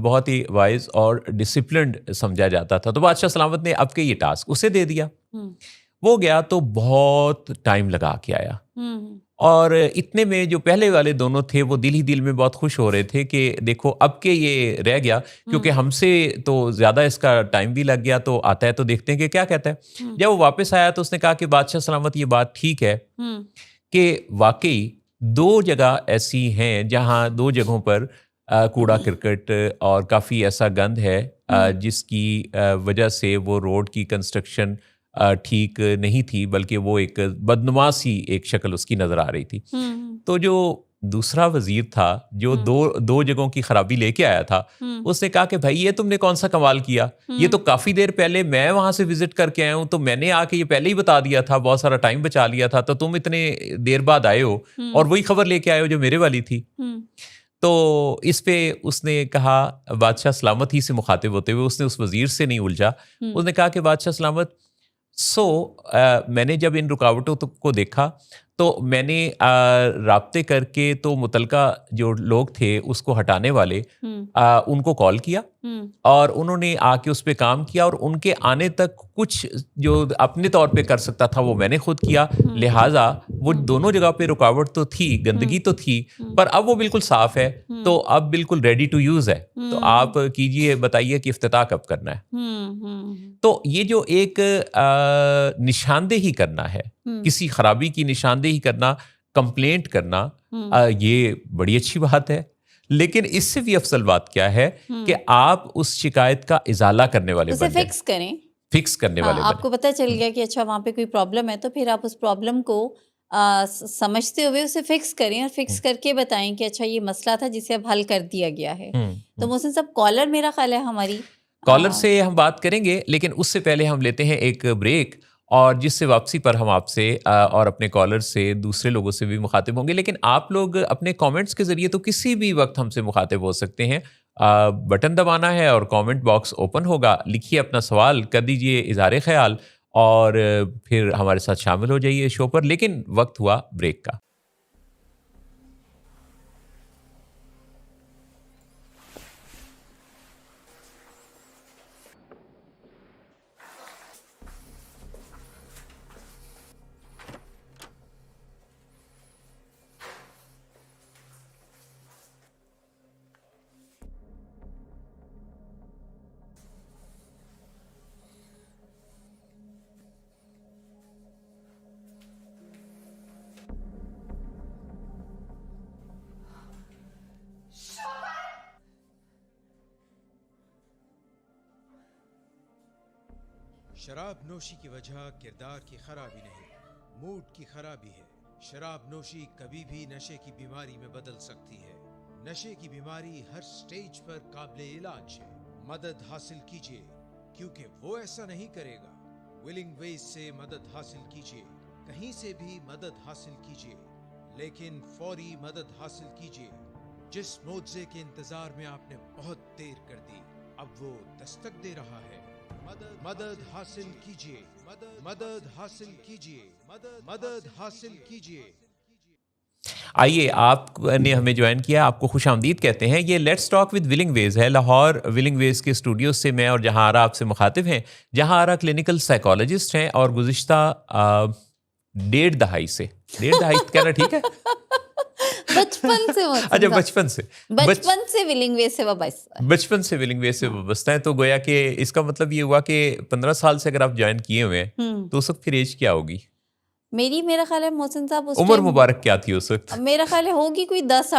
بہت ہی وائز اور ڈسپلنڈ سمجھا جاتا تھا, تو بادشاہ سلامت نے اب کے یہ ٹاسک اسے دے دیا. وہ گیا تو بہت ٹائم لگا کے آیا, اور اتنے میں جو پہلے والے دونوں تھے وہ دل ہی دل میں بہت خوش ہو رہے تھے کہ دیکھو اب کے یہ رہ گیا, کیونکہ ہم سے تو زیادہ اس کا ٹائم بھی لگ گیا, تو آتا ہے تو دیکھتے ہیں کہ کیا کہتا ہے. جب وہ واپس آیا تو اس نے کہا کہ بادشاہ سلامت یہ بات ٹھیک ہے کہ واقعی 2 جگہ ایسی ہیں جہاں 2 جگہوں پر کوڑا کرکٹ اور کافی ایسا گند ہے جس کی وجہ سے وہ روڈ کی کنسٹرکشن ٹھیک نہیں تھی, بلکہ وہ ایک بدنما سی ایک شکل اس کی نظر آ رہی تھی. تو جو دوسرا وزیر تھا جو 2 جگہوں کی خرابی لے کے آیا تھا, اس نے کہا کہ بھائی یہ تم نے کون سا کمال کیا, یہ تو کافی دیر پہلے میں وہاں سے وزٹ کر کے آیا ہوں, تو میں نے آ کے یہ پہلے ہی بتا دیا تھا, بہت سارا ٹائم بچا لیا تھا, تو تم اتنے دیر بعد آئے ہو اور وہی خبر لے کے آئے ہو جو میرے والی تھی. تو اس پہ اس نے کہا, بادشاہ سلامت ہی سے مخاطب ہوتے ہوئے اس نے اس وزیر سے نہیں الجھا, اس نے کہا کہ بادشاہ سلامت میں نے جب ان رکاوٹوں کو دیکھا تو میں نے رابطے کر کے تو متعلقہ جو لوگ تھے اس کو ہٹانے والے ان کو کال کیا اور انہوں نے آ کے اس پہ کام کیا, اور ان کے آنے تک کچھ جو اپنے طور پہ کر سکتا تھا وہ میں نے خود کیا. لہٰذا وہ دونوں جگہ پہ رکاوٹ تو تھی, گندگی تو تھی, پر اب وہ بالکل صاف ہے, تو اب بالکل ریڈی ٹو یوز ہے. تو آپ کیجئے, بتائیے کہ افتتاح کب کرنا ہے. تو یہ جو ایک نشاندہی کرنا ہے, کسی خرابی کی نشاندہی کرنا, کمپلینٹ کرنا, یہ بڑی اچھی بات ہے. لیکن اس سے بھی افضل بات کیا ہے کہ آپ اس شکایت کا ازالہ کرنے والے بن جائیں, فکس کرنے والے. آپ کو پتہ چل گیا کہ اچھا وہاں پہ کوئی پرابلم ہے, تو پھر آپ اس پرابلم کو سمجھتے ہوئے اسے فکس کریں اور فکس کر کے بتائیں کہ اچھا یہ مسئلہ تھا جسے اب حل کر دیا گیا ہے. تو محسن صاحب کالر میرا خیال ہے ہماری کالر سے ہم بات کریں گے, لیکن اس سے پہلے ہم لیتے ہیں ایک بریک, اور جس سے واپسی پر ہم آپ سے اور اپنے کالر سے دوسرے لوگوں سے بھی مخاطب ہوں گے. لیکن آپ لوگ اپنے کامنٹس کے ذریعے تو کسی بھی وقت ہم سے مخاطب ہو سکتے ہیں. بٹن دبانا ہے اور کامنٹ باکس اوپن ہوگا, لکھیے اپنا سوال, کر دیجئے اظہار خیال, اور پھر ہمارے ساتھ شامل ہو جائیے شو پر. لیکن وقت ہوا بریک کا. شراب نوشی کی وجہ کردار کی خرابی نہیں، موڈ کی خرابی ہے. شراب نوشی کبھی بھی نشے کی بیماری میں بدل سکتی ہے. نشے کی بیماری ہر سٹیج پر قابل علاج ہے. مدد حاصل کیجیے کیونکہ وہ ایسا نہیں کرے گا. ولنگ ویز سے مدد حاصل کیجیے, کہیں سے بھی مدد حاصل کیجیے, لیکن فوری مدد حاصل کیجیے. جس معجزے کے انتظار میں آپ نے بہت دیر کر دی, اب وہ دستک دے رہا ہے. مدد حاصل کیجیے, مدد حاصل کیجیے, مدد حاصل کیجیے. آئیے آپ نے ہمیں جوائن کیا, آپ کو خوش آمدید کہتے ہیں. یہ لیٹس ٹاک ود ولنگ ویز ہے. لاہور ولنگ ویز کے اسٹوڈیوز سے میں اور جہاں آرا آپ سے مخاطب ہیں. جہاں آرا کلینکل سائیکالوجسٹ ہیں اور گزشتہ 1.5 دہائی سے 1.5 دہائی کہنا ٹھیک ہے, بچپن سے اچھا بچپن سے ولنگ وے سے وابستہ, بچپن سے ولنگ وے سے وابستہ ہیں. تو گویا کہ اس کا مطلب یہ ہوا کہ 15 سال سے اگر آپ جوائن کیے ہوئے ہیں تو اس وقت پھر ایج کیا ہوگی؟ میرا خیال ہے محسن صاحب اس عمر مبارک کیا تھی اس وقت؟ میرا خیال ہے ہوگی کوئی 10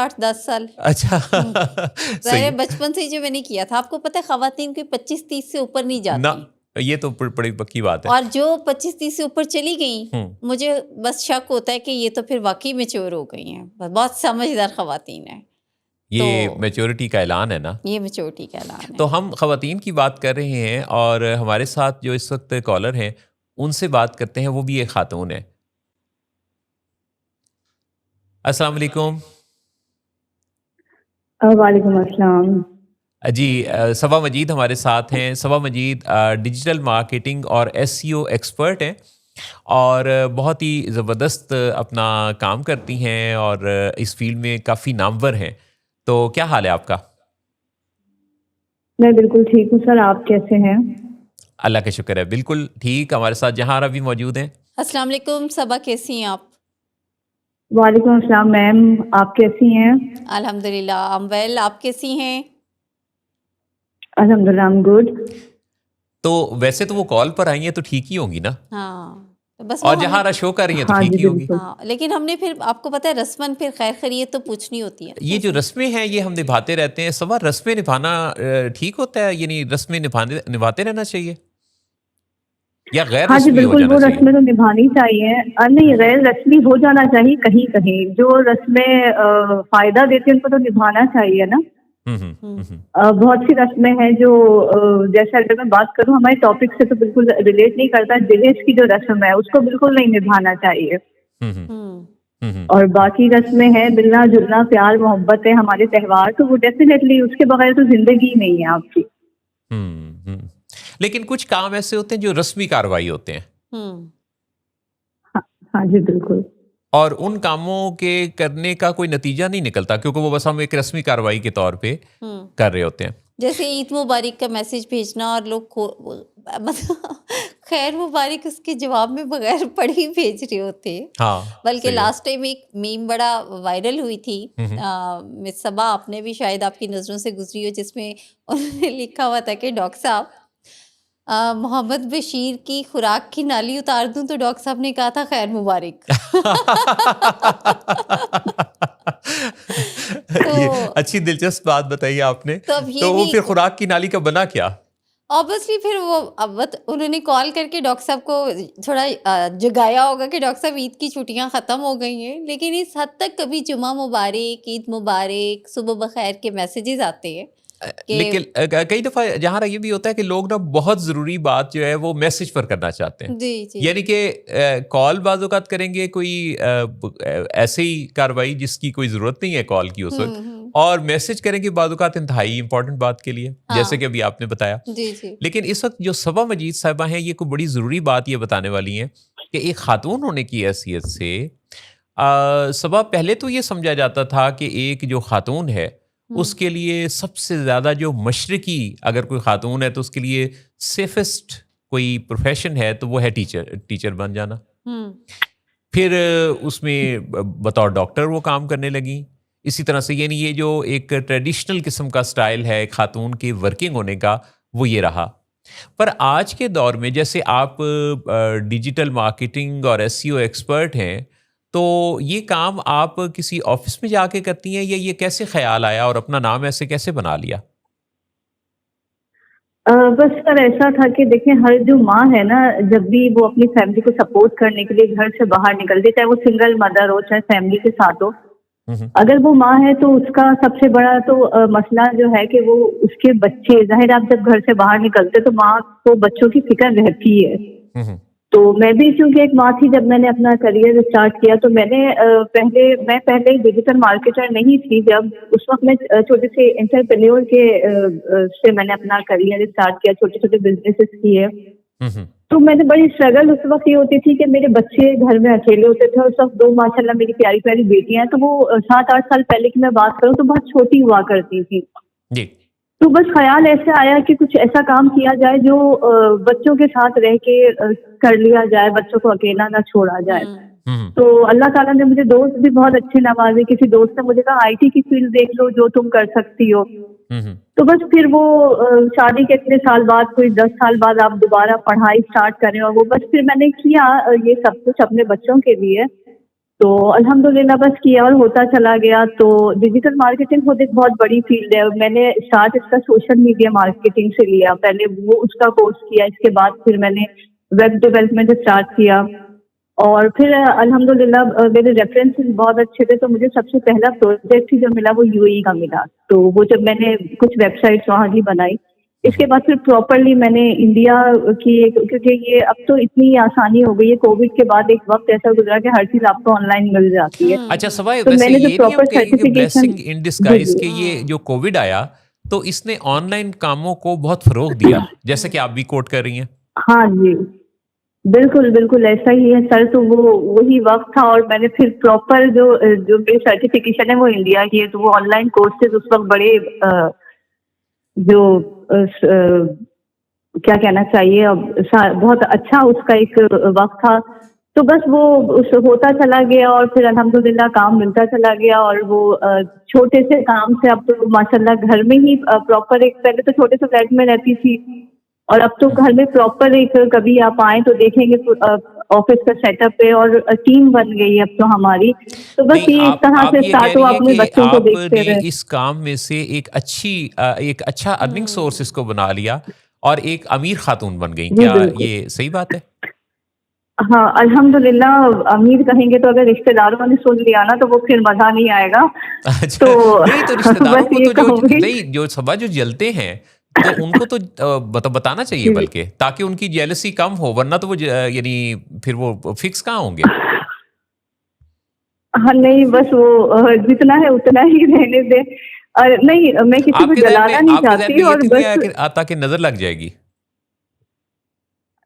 سال. اچھا ظاہر بچپن سے ہی جو میں نے کیا تھا. آپ کو پتہ ہے خواتین کوئی 25-30 سے اوپر نہیں جاتی, یہ تو بڑی پکی بات ہے. اور جو 25-30 سے اوپر چلی گئیں مجھے بس شک ہوتا ہے کہ یہ تو پھر واقعی میچور ہو گئی ہیں, بہت سمجھدار خواتین ہیں. یہ میچورٹی کا اعلان ہے نا, یہ میچورٹی کا اعلان ہے. تو ہم خواتین کی بات کر رہے ہیں اور ہمارے ساتھ جو اس وقت کالر ہیں ان سے بات کرتے ہیں, وہ بھی ایک خاتون ہے. السلام علیکم. وعلیکم السلام. جی صبا مجید ہمارے ساتھ ہیں. صبا مجید ڈیجیٹل مارکیٹنگ اور SEO ایکسپرٹ ہیں اور بہت ہی زبردست اپنا کام کرتی ہیں اور اس فیلڈ میں کافی نامور ہیں. تو کیا حال ہے آپ کا؟ میں بالکل ٹھیک ہوں سر, آپ کیسے ہیں؟ اللہ کا شکر ہے, بالکل ٹھیک. ہمارے ساتھ جہاں آرا بھی موجود ہیں. السلام علیکم صبا, کیسی ہیں آپ؟ وعلیکم السلام میم, آپ کیسی ہیں؟ الحمدللہ I'm well. آپ کیسی ہیں؟ الحمدللہ I'm good. تو ویسے تو وہ کال پر آئی ہیں تو ٹھیک ہی ہوں گی نا؟ ہاں بس اور جہاں آرا شو کر رہی ہیں تو ٹھیک ہی ہوں گی. ہاں, لیکن ہم نے پھر آپ کو پتہ ہے رسمن پھر خیر خیریت تو پوچھنی ہوتی ہے. یہ جو رسمیں ہیں یہ ہم نبھاتے رہتے ہیں. سوا رسمیں نبھانا ٹھیک ہوتا ہے, یعنی رسمیں نبھاتے رہنا چاہیے یا غیر ہاں جی رسمی ہو بالکل, جانا وہ چاہیے؟ رسمیں تو نبھانی چاہیے. نہیں, غیر رسمی ہو جانا چاہیے کہیں کہیں. جو رسمیں فائدہ دیتی ہیں ان کو تو نبھانا چاہیے نا. بہت سی رسمیں ہیں جو جیسے اگر میں بات کروں ہمارے ٹاپک سے تو بالکل ریلیٹ نہیں کرتا. جہیز کی جو رسم ہے اس کو بالکل نہیں نبھانا چاہیے. اور باقی رسمیں ہیں ملنا جلنا, پیار محبت ہے, ہمارے تہوار, تو وہ ڈیفینیٹلی اس کے بغیر تو زندگی نہیں ہے آپ کی. لیکن کچھ کام ایسے ہوتے ہیں جو رسمی کارروائی ہوتے ہیں. ہاں جی بالکل. اور ان کاموں کے کرنے کا کوئی نتیجہ نہیں نکلتا کیونکہ وہ بس ہم ایک رسمی کارروائی کے طور پہ کر رہے ہوتے ہیں. جیسے عید مبارک کا میسج بھیجنا اور لوگ خیر مبارک اس کے جواب میں بغیر پڑھ ہی بھیج رہے ہوتے. بلکہ لاسٹ ٹائم ایک میم بڑا وائرل ہوئی تھی مس صبا, آپ نے بھی شاید آپ کی نظروں سے گزری ہو, جس میں انہوں نے لکھا ہوا تھا کہ ڈاکٹر صاحب محمد بشیر کی خوراک کی نالی اتار دوں, تو ڈاکٹر صاحب نے کہا تھا خیر مبارک. اچھی دلچسپ بات بتائی آپ نے. تو وہ پھر خوراک کی نالی کا بنا کیا؟ آبویسلی پھر وہ انہوں نے کال کر کے ڈاکٹر صاحب کو تھوڑا جگایا ہوگا کہ ڈاکٹر صاحب عید کی چھٹیاں ختم ہو گئی ہیں, لیکن اس حد تک کبھی جمعہ مبارک, عید مبارک, صبح بخیر کے میسیجز آتے ہیں. لیکن کئی دفعہ جہاں یہ بھی ہوتا ہے کہ لوگ نا بہت ضروری بات جو ہے وہ میسج پر کرنا چاہتے ہیں. یعنی کہ کال بعض اوقات کریں گے کوئی ایسے ہی کاروائی جس کی کوئی ضرورت نہیں ہے کال کی اس وقت, اور میسج کریں گے بعض اوقات انتہائی امپورٹنٹ بات کے لیے, جیسے کہ ابھی آپ نے بتایا. لیکن اس وقت جو صبا مجید صاحبہ ہیں یہ کوئی بڑی ضروری بات یہ بتانے والی ہیں کہ ایک خاتون ہونے کی حیثیت سے صبا, پہلے تو یہ سمجھا جاتا تھا کہ ایک جو خاتون ہے اس کے لیے سب سے زیادہ جو مشرقی اگر کوئی خاتون ہے تو اس کے لیے سیفسٹ کوئی پروفیشن ہے تو وہ ہے ٹیچر بن جانا. پھر اس میں بطور ڈاکٹر وہ کام کرنے لگیں. اسی طرح سے یعنی یہ جو ایک ٹریڈیشنل قسم کا سٹائل ہے ایک خاتون کے ورکنگ ہونے کا وہ یہ رہا. پر آج کے دور میں جیسے آپ ڈیجیٹل مارکیٹنگ اور SEO ایکسپرٹ ہیں, تو یہ کام آپ کسی آفس میں جا کے کرتی ہیں یا یہ کیسے خیال آیا اور اپنا نام ایسے کیسے بنا لیا؟ بس سر ایسا تھا کہ دیکھیں ہر جو ماں ہے نا, جب بھی وہ اپنی فیملی کو سپورٹ کرنے کے لیے گھر سے باہر نکلتی, چاہے وہ سنگل مدر ہو چاہے فیملی کے ساتھ ہو, اگر وہ ماں ہے تو اس کا سب سے بڑا تو مسئلہ جو ہے کہ وہ اس کے بچے, ظاہر آپ جب گھر سے باہر نکلتے تو ماں کو بچوں کی فکر رہتی ہے. تو میں بھی چونکہ ایک ماں تھی جب میں نے اپنا کریئر اسٹارٹ کیا, تو میں نے پہلے ڈیجیٹل مارکیٹر نہیں تھی. جب اس وقت میں چھوٹے سے انٹرپرینیور کے سے میں نے اپنا کریئر اسٹارٹ کیا, چھوٹے چھوٹے بزنسز کیے. تو میں نے بڑی اسٹرگل اس وقت یہ ہوتی تھی کہ میرے بچے گھر میں اکیلے ہوتے تھے، اس وقت 2 ماشاءاللہ میری پیاری پیاری بیٹیاں ہیں، تو وہ 7-8 سال پہلے کی میں بات کروں تو بہت چھوٹی ہوا کرتی تھی. جی تو بس خیال ایسے آیا کہ کچھ ایسا کام کیا جائے جو بچوں کے ساتھ رہ کے کر لیا جائے، بچوں کو اکیلا نہ چھوڑا جائے. تو اللہ تعالیٰ نے مجھے دوست بھی بہت اچھے نوازے. کسی دوست نے مجھے کہا IT کی فیلڈ دیکھ لو جو تم کر سکتی ہو. تو بس پھر وہ شادی کے اتنے سال بعد، کوئی 10 سال بعد آپ دوبارہ پڑھائی اسٹارٹ کریں، اور وہ بس پھر میں نے کیا یہ سب کچھ اپنے بچوں کے لیے. تو الحمدللہ بس کیا اور ہوتا چلا گیا. تو ڈیجیٹل مارکیٹنگ خود ایک بہت بڑی فیلڈ ہے. میں نے اسٹارٹ اس کا سوشل میڈیا مارکیٹنگ سے لیا، پہلے وہ اس کا کورس کیا، اس کے بعد پھر میں نے ویب ڈیولپمنٹ اسٹارٹ کیا. اور پھر الحمدللہ میرے ریفرنسز بہت اچھے تھے، تو مجھے سب سے پہلا پروجیکٹ جو ملا وہ UAE کا ملا. تو وہ جب میں نے کچھ ویب سائٹس وہاں کی بنائی، اس کے بعد پھر پراپرلی میں نے انڈیا کی، کیونکہ یہ اب تو اتنی آسانی ہو گئی ہے، کووڈ کے بعد ایک وقت ایسا گزرا کہ ہر چیز آپ کو آن لائن مل جاتی ہے. اچھا سوائے تو میں ویسے نے جو یہ نہیں ہم پراپر کہیں گے سرٹیفکیشن، بلیسنگ ان ڈسگائز کہ یہ جو کووڈ آیا تو اس نے آن لائن کاموں کو بہت فروغ دیا، جیسے کہ آپ بھی کوٹ کر رہی ہیں. ہاں جی بالکل بالکل ایسا ہی ہے سر. تو وہ وہی وقت تھا، اور میں نے پھر پراپر جو میری سرٹیفکیشن ہے وہ انڈیا کی ہے. تو وہ آن لائن کورسز اس وقت بڑے جو کیا کہنا چاہیے، اب بہت اچھا اس کا ایک وقت تھا. تو بس وہ ہوتا چلا گیا، اور پھر الحمدللہ کام ملتا چلا گیا. اور وہ چھوٹے سے کام سے اب تو ماشاءاللہ گھر میں ہی پراپر ایک، پہلے تو چھوٹے سے فلیٹ میں رہتی تھی، اور اب تو گھر میں پراپر ایک، کبھی آپ آئیں تو دیکھیں گے آفس کا سیٹ اپ ہے، اور ٹیم بن گئی اب تو ہماری. تو بس یہ اس طرح سے اسٹارٹ ہوا، اپنے بچوں کو دیکھتے رہے. اس کام میں سے ایک اچھا ارننگ سورس اس کو بنا لیا اور ایک امیر خاتون بن گئی. کیا یہ صحیح بات ہے؟ ہاں الحمدللہ. امیر کہیں گے تو اگر رشتہ داروں نے سن لیا نا تو وہ پھر مزہ نہیں آئے گا. تو نہیں تو رشتہ داروں کو تو جو سبا جو جلتے ہیں تو ان کو تو بتانا چاہیے، بلکہ تاکہ ان کی جیلسی کم ہو، ورنہ تو وہ یعنی پھر وہ فکس کہاں ہوں گے. ہاں نہیں بس وہ جتنا ہے اتنا ہی رہنے دے. نہیں میں کسی کو جلانا نہیں چاہتی، اور بس تاکہ نظر لگ جائے گی.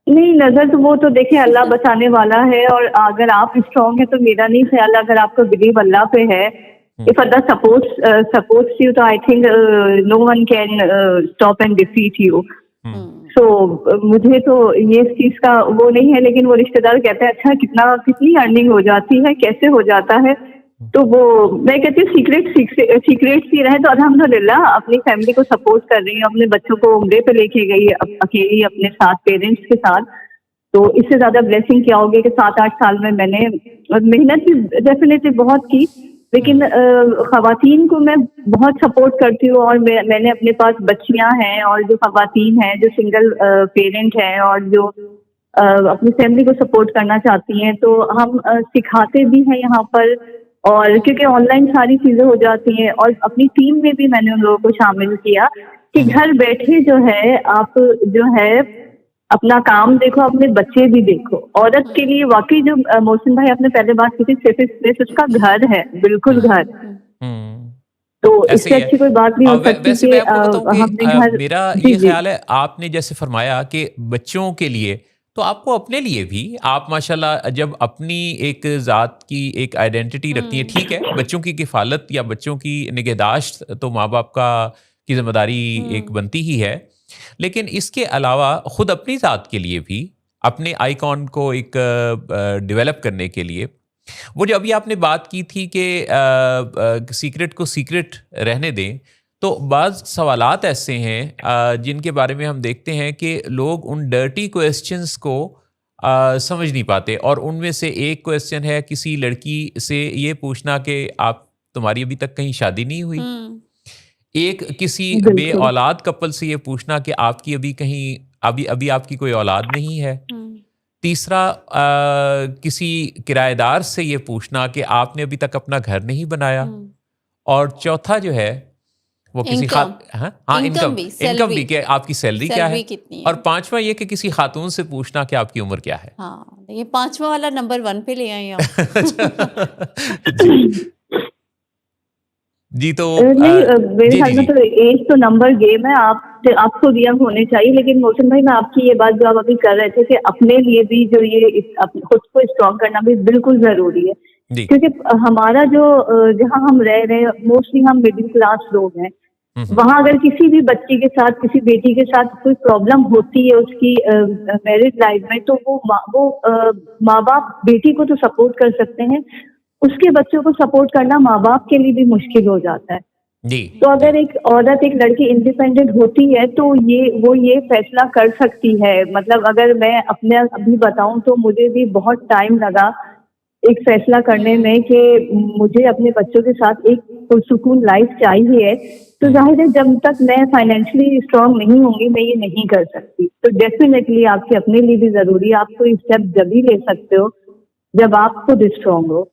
نہیں نظر تو وہ تو دیکھیں اللہ بچانے والا ہے، اور اگر آپ اسٹرانگ ہیں تو میرا نہیں خیال ہے، اگر آپ کا بلیو اللہ پہ ہے، if Allah supports you, تو I think no one can stop and defeat you. So مجھے تو یہ اس چیز کا وہ نہیں ہے. لیکن وہ رشتہ دار کہتے ہیں اچھا کتنی ارننگ ہو جاتی ہے، کیسے ہو جاتا ہے. تو وہ میں کہتی ہوں سیکریٹ ہی رہے. تو الحمدللہ اپنی فیملی کو سپورٹ کر رہی ہوں، اپنے بچوں کو عمرے پہ لے کے گئی اکیلی اپنے ساتھ پیرنٹس کے ساتھ. تو اس سے زیادہ بلیسنگ کیا ہوگی کہ 7-8 سال میں نے محنت بھی ڈیفینیٹلی بہت کی، لیکن خواتین کو میں بہت سپورٹ کرتی ہوں. اور میں نے اپنے پاس بچیاں ہیں، اور جو خواتین ہیں جو سنگل پیرنٹ ہیں اور جو اپنی فیملی کو سپورٹ کرنا چاہتی ہیں، تو ہم سکھاتے بھی ہیں یہاں پر. اور کیونکہ آن لائن ساری چیزیں ہو جاتی ہیں، اور اپنی ٹیم میں بھی میں نے ان لوگوں کو شامل کیا کہ گھر بیٹھے جو ہے آپ جو ہے اپنا کام دیکھو، اپنے بچے بھی دیکھو. عورت کے لیے واقعی جو محسن بھائی آپ نے پہلے بات کی تھی سیفسٹ پلیس، اس کا گھر ہے، بالکل گھر. تو اس سے اچھی کوئی بات نہیں ہو سکتی کہ ہم نے گھر. میرا یہ خیال ہے آپ نے جیسے فرمایا کہ بچوں کے لیے، تو آپ کو اپنے لیے بھی، آپ ماشاءاللہ جب اپنی ایک ذات کی ایک آئیڈینٹی رکھتی ہیں، ٹھیک ہے بچوں کی کفالت یا بچوں کی نگہداشت تو ماں باپ کی ذمہ داری ایک بنتی ہی ہے، لیکن اس کے علاوہ خود اپنی ذات کے لیے بھی، اپنے آئیکن کو ایک ڈیولپ کرنے کے لیے، وہ جو ابھی آپ نے بات کی تھی کہ سیکرٹ کو سیکرٹ رہنے دیں، تو بعض سوالات ایسے ہیں جن کے بارے میں ہم دیکھتے ہیں کہ لوگ ان ڈرٹی کویسچنس کو سمجھ نہیں پاتے. اور ان میں سے ایک کویسچن ہے کسی لڑکی سے یہ پوچھنا کہ تمہاری ابھی تک کہیں شادی نہیں ہوئی. ایک کسی بے اولاد کپل سے یہ پوچھنا کہ آپ کی ابھی آپ کی کوئی اولاد نہیں ہے. تیسرا کسی کرایہ دار سے یہ پوچھنا کہ آپ نے ابھی تک اپنا گھر نہیں بنایا. اور چوتھا جو ہے وہ کسی انکم بھی کہ آپ کی سیلری کیا ہے. اور پانچواں یہ کہ کسی خاتون سے پوچھنا کہ آپ کی عمر کیا ہے. ہاں یہ پانچواں والا نمبر 1 پہ لے آئے آپ. جی تو نہیں میرے جی خیال جی میں جی تو ایج تو نمبر گیم ہے، آپ خود ینگ ہونے چاہیے. لیکن محسن بھائی میں آپ کی یہ بات جو آپ ابھی کر رہے تھے کہ اپنے لیے بھی جو یہ خود کو اسٹرانگ کرنا بھی بالکل ضروری ہے. جی کیونکہ ہمارا جو جہاں ہم رہ رہے ہیں موسٹلی ہم مڈل کلاس لوگ ہیں. وہاں اگر کسی بھی بچی کے ساتھ کسی بیٹی کے ساتھ کوئی پرابلم ہوتی ہے اس کی میرج لائف میں، تو وہ ماں باپ بیٹی کو تو سپورٹ کر سکتے ہیں، اس کے بچوں کو سپورٹ کرنا ماں باپ کے لیے بھی مشکل ہو جاتا ہے. جی تو اگر ایک عورت ایک لڑکی انڈیپینڈنٹ ہوتی ہے تو وہ یہ فیصلہ کر سکتی ہے. مطلب اگر میں اپنے ابھی بتاؤں تو مجھے بھی بہت ٹائم لگا ایک فیصلہ کرنے میں کہ مجھے اپنے بچوں کے ساتھ ایک پرسکون لائف چاہیے. تو ظاہر ہے جب تک میں فائنینشلی اسٹرانگ نہیں ہوں گی میں یہ نہیں کر سکتی. تو ڈیفینیٹلی آپ کے اپنے لیے بھی ضروری ہے. آپ کو اسٹیپ جب ہی لے سکتے ہو جب آپ خود اسٹرانگ ہو.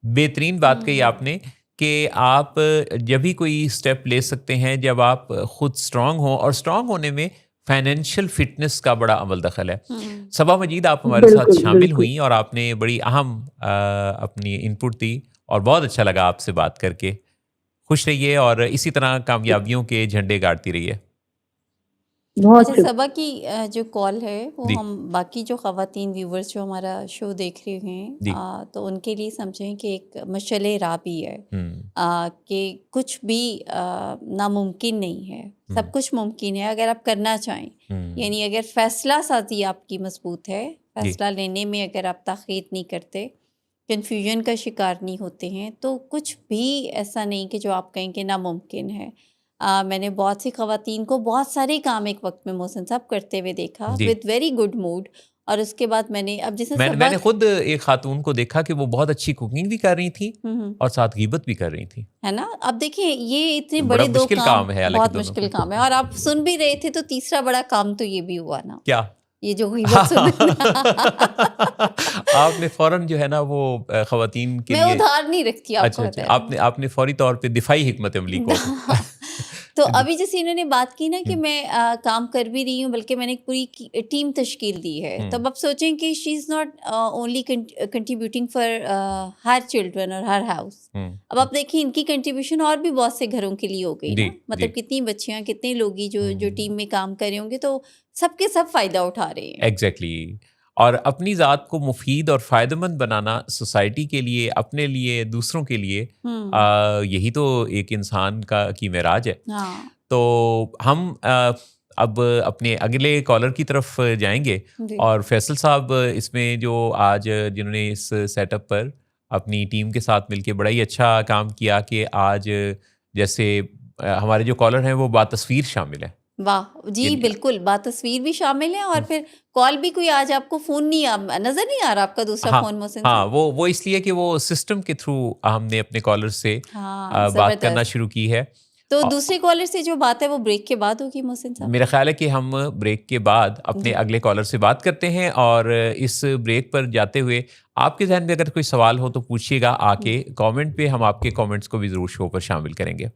بہترین بات کہی آپ نے کہ آپ جب بھی کوئی اسٹیپ لے سکتے ہیں جب آپ خود اسٹرانگ ہوں، اور اسٹرانگ ہونے میں فائنینشیل فٹنس کا بڑا عمل دخل ہے. صبا مجید آپ ہمارے ساتھ بالکل شامل بالکل. ہوئیں اور آپ نے بڑی اہم اپنی انپٹ دی اور بہت اچھا لگا آپ سے بات کر کے. خوش رہیے اور اسی طرح کامیابیوں کے جھنڈے گاڑتی رہیے. بہت اچھا، صبا کی جو کال ہے وہ جی ہم باقی جو خواتین ویورز جو ہمارا شو دیکھ رہے جی ہیں تو ان کے لیے سمجھیں کہ ایک مشعل راہ بھی ہے ہوں کہ کچھ بھی ناممکن نہیں ہے، سب کچھ ممکن ہے اگر آپ کرنا چاہیں. یعنی اگر فیصلہ سازی آپ کی مضبوط ہے، جی فیصلہ لینے میں اگر آپ تاخیر نہیں کرتے، کنفیوژن کا شکار نہیں ہوتے ہیں، تو کچھ بھی ایسا نہیں کہ جو آپ کہیں کہ ناممکن ہے. میں نے بہت سی خواتین کو بہت سارے کام ایک وقت میں محسن صاحب کرتے ہوئے دیکھا جی وتھ ویری گڈ موڈ. اور اس کے بعد میں نے اب جیسے میں نے خود ایک خاتون کو دیکھا کہ وہ بہت اچھی کوکنگ بھی کر رہی تھیں اور ساتھ غیبت بھی کر رہی تھیں. ہے نا. اب دیکھیں یہ اتنے بڑا بڑے دو مشکل کام ہے حالانکہ بہت دونوں مشکل کام ہے. اور آپ سن بھی رہے تھے تو تیسرا بڑا کام تو یہ بھی ہوا نا، کیا یہ جو غیبت سننا. آپ نے فوراً جو ہے نا وہ خواتین کے میں لیے ادھار نہیں رکھتی آپ کو اچھا آپ نے فوری طور پہ دفاعی حکمت عملی کو تو ابھی جیسے انہوں نے بات کی نا کہ میں کام کر بھی رہی ہوں بلکہ میں نے ایک پوری ٹیم تشکیل دی ہے. تب آپ سوچیں کہ she is not only contributing for her children اور ہر ہاؤس. اب آپ دیکھیں ان کی کنٹریبیوشن اور بھی بہت سے گھروں کے لیے ہو گئی نا. مطلب کتنی بچیاں کتنے لوگ جو ٹیم میں کام کر رہے ہوں گے تو سب کے سب فائدہ اٹھا رہے ہیں. ایگزیکٹلی. اور اپنی ذات کو مفید اور فائدہ مند بنانا سوسائٹی کے لیے، اپنے لیے، دوسروں کے لیے، یہی تو ایک انسان کی معراج ہے. تو ہم اب اپنے اگلے کالر کی طرف جائیں گے. اور فیصل صاحب اس میں جو آج جنہوں نے اس سیٹ اپ پر اپنی ٹیم کے ساتھ مل کے بڑا ہی اچھا کام کیا کہ آج جیسے ہمارے جو کالر ہیں وہ باتصویر شامل ہیں. واہ جی بالکل، بات تصویر بھی شامل ہے اور پھر کال بھی کوئی آج آپ کو فون نہیں نظر نہیں آ رہا آپ کا دوسرا فون محسن ہاں وہ اس لیے کہ وہ سسٹم کے تھرو ہم نے اپنے کالر سے بات کرنا شروع کی ہے. تو دوسرے کالر سے جو بات ہے وہ بریک کے بعد ہوگی محسن صاحب. میرا خیال ہے کہ ہم بریک کے بعد اپنے اگلے کالر سے بات کرتے ہیں. اور اس بریک پر جاتے ہوئے آپ کے ذہن میں اگر کوئی سوال ہو تو پوچھیے گا آ کے کامنٹ پہ. ہم آپ کے کامنٹس کو بھی ضرور شو پر شامل کریں گے.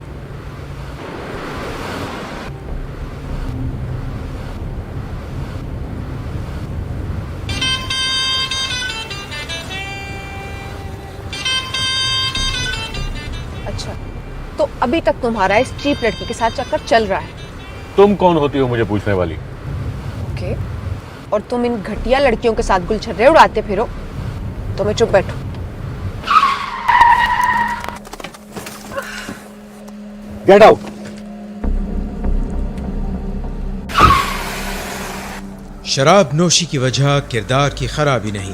اچھا تو ابھی تک تمہارا اس چیپ لڑکی کے ساتھ چکر چل رہا ہے. تم کون ہوتی ہو مجھے پوچھنے والی؟ اوکے، اور تم ان گھٹیا لڑکیوں کے ساتھ گلچھرے اڑاتے پھرو تو میں چپ بیٹھوں. Get out. شراب نوشی کی وجہ کردار کی خرابی نہیں،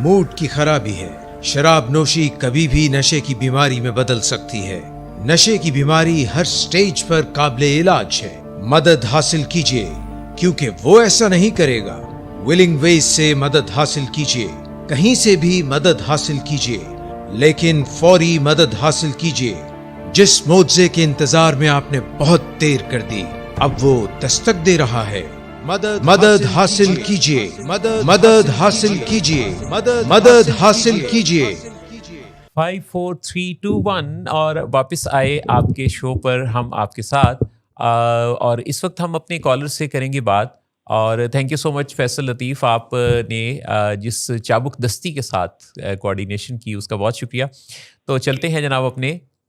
موڈ کی خرابی ہے. شراب نوشی کبھی بھی نشے کی بیماری میں بدل سکتی ہے. نشے کی بیماری ہر سٹیج پر قابل علاج ہے. مدد حاصل کیجیے کیونکہ وہ ایسا نہیں کرے گا. ولنگ ویز سے مدد حاصل کیجیے، کہیں سے بھی مدد حاصل کیجیے، لیکن فوری مدد حاصل کیجیے. جس معجزے کے انتظار میں آپ نے بہت دیر کر دی اب وہ دستک دے رہا ہے. مدد حاصل کیجیے، مدد حاصل کیجیے، مدد حاصل کیجیے. 5 4 3 2 1 اور واپس آئے آپ کے شو پر ہم آپ کے ساتھ. اور اس وقت ہم اپنے کالر سے کریں گے بات. اور تھینک یو سو مچ فیصل لطیف، آپ نے جس چابک دستی کے ساتھ کوآرڈینیشن کی اس کا بہت شکریہ. تو چلتے ہیں جناب اپنے